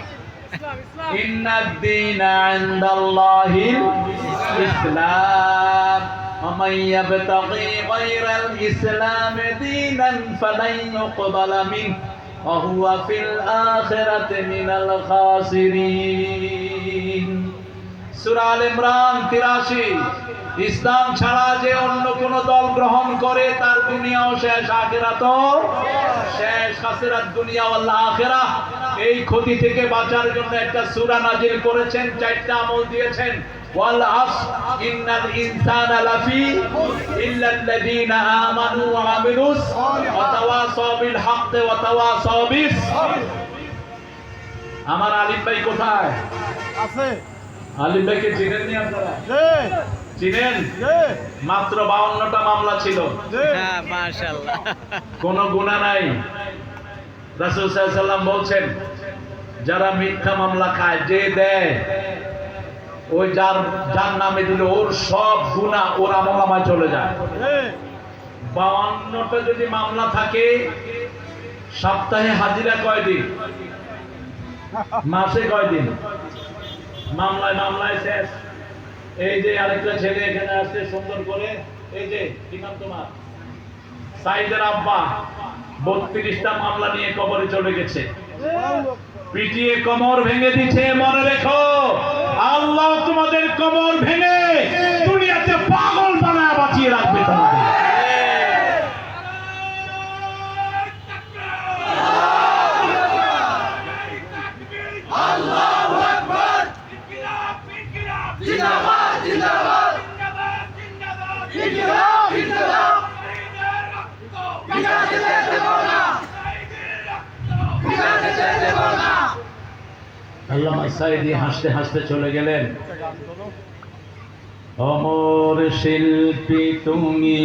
ইন্নাদ-দীনা ইনদাল্লাহিল ইসলাম ওয়া মান ইয়াবতাগি গায়রাল ইসলাম দীনান ফালান ইউকবালা মিনহু ওয়া হুয়া ফিল আখিরাতি মিনাল খাসিরিন। সূরা আল ইমরান 83। ইসলাম ছাড়া যে অন্য কোন দল গ্রহণ করে তার দুনিয়াও শেষ, আখিরাতও শেষ। খাসিরাত দুনিয়া ওয়াল আখিরাহ। এই ক্ষতি থেকে বাঁচার জন্য একটা সূরা নাজিল করেছেন, 4টা আমল দিয়েছেন। ওয়াল আসর ইন্নাল ইনসানা লাফি ইল্লাল্লাযীনা আমানু ওয়া আমিলুস ওয়া তাওয়াসাউ বিল হাক্কি ওয়া তাওয়াসাউ বিস। আমার আলিম ভাই কোথায় আছে? আলিম ভাইকে চিনেন নি আপনারা? জি, চিনেন? জি, মাত্র 52টা মামলা ছিল, জি। হ্যাঁ, মাশাআল্লাহ। কোনো গুনাহ নাই। রাসূল সাল্লাল্লাহু আলাইহি সাল্লাম বলছেন, যারা মিথ্যা মামলা খায়, যে দেয়, ওই যার নামে দিল ওর সব গুনাহ ওর আমলনামায় চলে যায়। 52টা যদি মামলা থাকে, সপ্তাহে হাজিরা কয়দিন? মাসে কয়দিন? মামলায় মামলায় শেষ। এই যে আরেকটা ছেলে এখানে আসছে সুন্দর করে, এই যে কি নাম তোমার? সাইদের আব্বা 32টা মামলা নিয়ে কবরে চলে গেছে। পিটিয়ে কোমর ভেঙে দিচ্ছে। মনে রেখো, আল্লাহ তোমাদের কোমর ভেঙে দুনিয়াতে পাগল বানায় বাঁচিয়ে রাখবে তোমাদের। আল্লামা সাঈদী হাসতে হাসতে চলে গেলেন। অমর শিল্পী তুমি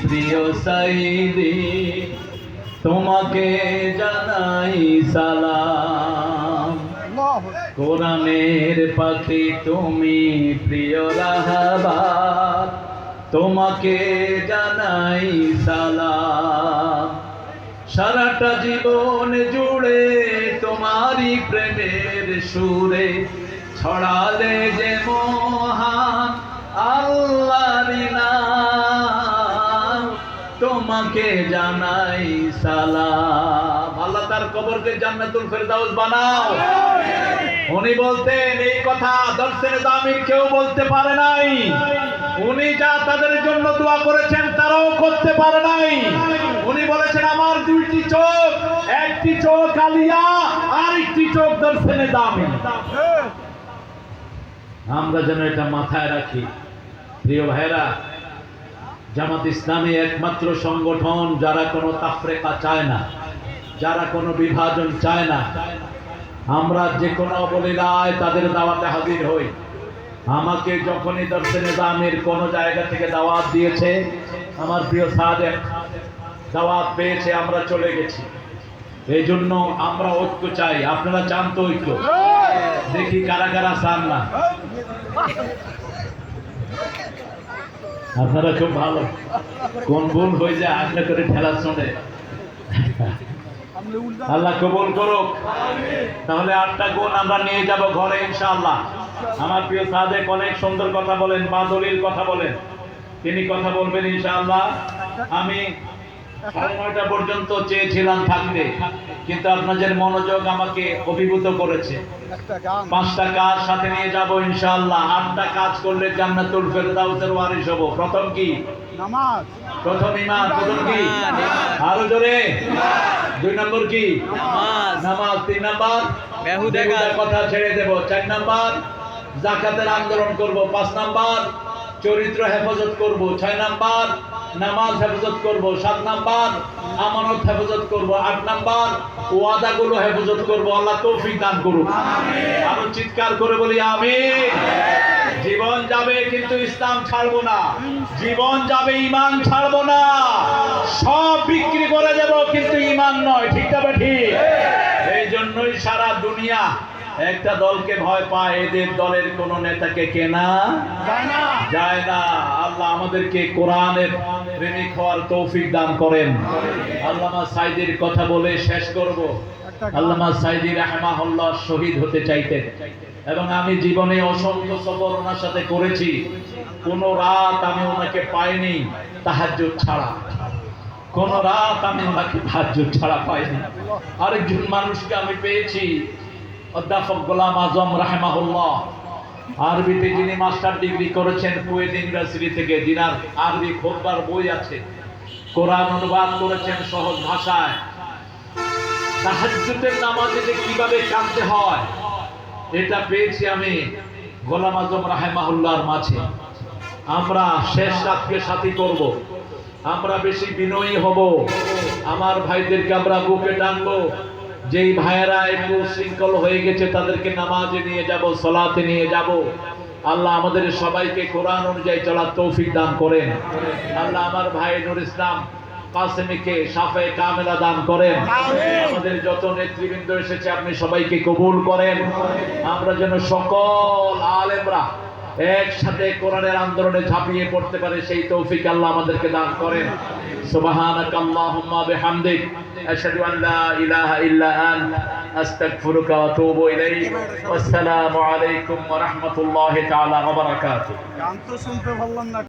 প্রিয় সাঈদী, তোমাকে জানাই সালাম। কোরআনের পাখি তুমি প্রিয় রাহবার, তোমাকে জানাই সালাম। সারাটা জীবন জুড়ে তোমারই প্রেমের সুরে ছড়ালে যে মহান আল্লাহর নাম, তোমাকে জানাই সালাম। আল্লাহ তার কবরকে জান্নাতুল ফেরদাউস বানাও। উনি বলতেন এই কথা দর্শে নিজামীর কেউ বলতে পারে নাই। উনি যা তাদের জন্য দোয়া করেছেন তারাও করতে পারে নাই। উনি বলেছেন আমার দুইটি চোখ, একটি চোখ আলিয়া আর একটি চোখ দর্শে নিজামী। আমরা যেন এটা মাথায় রাখি। প্রিয় ভাইরা, জামাত ইসলামী একমাত্র সংগঠন যারা কোনো তাফরিকা চায় না, যারা কোনো বিভাজন চায় না। আমরা যে কোনো অবলীলায় তাদের দাওয়াতে হাজির হই। আমাকে যখনই দর্শে নিজামের কোনো জায়গা থেকে দাওয়াত দিয়েছে, আমার প্রিয় সাদেক দাওয়াত পেয়েছে, আমরা চলে গেছি। এই জন্য আমরা ঐক্য চাই। আপনারা চান তো ঐক্য? দেখি কারা কারা চান না। আপনারা খুব ভালো। কোন ভুল হয়ে যায় আশা করে ঠেলা শুনে। আল্লাহ কবুল করুক। তাহলে 8টা গুণ আমরা নিয়ে যাব ঘরে ইনশাআল্লাহ। আমার প্রিয় সাদেক অনেক সুন্দর কথা বলেন, বাদলির কথা বলেন। তিনি কথা বলবেন ইনশাআল্লাহ। আমি 9:30 পর্যন্ত চেয়েছিলাম থাকতে, কিন্তু আপনাদের মনোযোগ আমাকে অভিভূত করেছে। 5টা কাজ সাথে নিয়ে যাব ইনশাআল্লাহ। 8টা কাজ করলে জান্নাতুল ফেরদাউসের ওয়ারিস হব। প্রথম কি? নামাজ। প্রথম ঈমান। প্রথম কি? আরো জোরে। 2 নম্বর কি? নামাজ। 3 নম্বর বেহুদা কথা ছেড়ে দেব। 4 নম্বর যাকাতের আন্দোলন করব। 5 নম্বর চরিত্র হেফাজত করব। 6 নম্বর নামাজ হেফাজত করব। 7 নম্বর আমানত হেফাজত করব। 8 নম্বর ওয়াদাগুলো হেফাজত করব। আল্লাহ তৌফিক দান করুন। আরো চিৎকার করে বলি আমিন। জীবন যাবে কিন্তু ইসলাম ছাড়বো না। জীবন যাবে, ঈমান ছাড়বো না। সব বিক্রি করে দেব কিন্তু ঈমান নয়। ঠিক তবে ঠিক। এই জন্য জন্যই সারা দুনিয়া একটা দলকে ভয় পায়, এদের দলের কোন নেতাকে কেনা যায় না। যায় না। আল্লাহ আমাদেরকে কোরআনের প্রেমিক হওয়ার তৌফিক দান করেন। আল্লামা সাইদির কথা বলে শেষ করব। আল্লামা সাইদি রাহমাহুল্লাহ শহীদ হতে চাইতেন এবং আমি জীবনে অসংখ্য সফর ওনার সাথে করেছি। কোন রাত আমি ওনাকে পাইনি তাহাজ্জুদ ছাড়া, কোন রাত আমি ওনাকে তাহাজ্জুদ ছাড়া পাইনি। আরেকজন মানুষকে আমি পেয়েছি, অধ্যাপক গোলাম আজম রাহমাহুল্লাহ, আরবিতে যিনি মাস্টার ডিগ্রি করেছেন কুয়েত ইউনিভার্সিটি থেকে, যিনার আরবি খুতবার বই আছে, কোরআন অনুবাদ করেছেন সহজ ভাষায়। তাহাজ্জুদের নামাজে যে কিভাবে কাঁদতে হয় এটা পেয়েছি আমি গোলাম আজম রাহমাহুল্লাহর মাঝে। আমরা শেষ রাতকে সাথী করব, আমরা বেশি বিনয়ী হব, আমার ভাইদেরকে আমরা বুকে টানবো। যেই ভাইয়েরা একটু শৃঙ্খল হয়ে গেছে তাদেরকে নামাজে নিয়ে যাব, সালাতে নিয়ে যাব। আল্লাহ আমাদের সবাইকে কোরআন অনুযায়ী চলার তৌফিক দান করেন। আল্লাহ আমার ভাই নূর ইসলাম কাসেমীকে শাফায়ে কামেলা দান করেন। আমাদের যত নেতৃবৃন্দ এসেছে আপনি সবাইকে কবুল করেন। আমরা যেন সকল আলেমরা একসাথে কোরআনের আন্দোলনে ঝাঁপিয়ে পড়তে পারে সেই তৌফিক আল্লাহ আমাদেরকে দান করেন। সুবহানাকাল্লাহুম্মা বিহামদিক আশহাদু আন লা ইলাহা ইল্লা আনতা আস্তাগফিরুকা ওয়া আতুবু ইলাইক। আসসালামু আলাইকুম ওয়া রাহমাতুল্লাহি তাআলা ওয়া বারাকাতুহু। গান তো শুনতে ভালো না।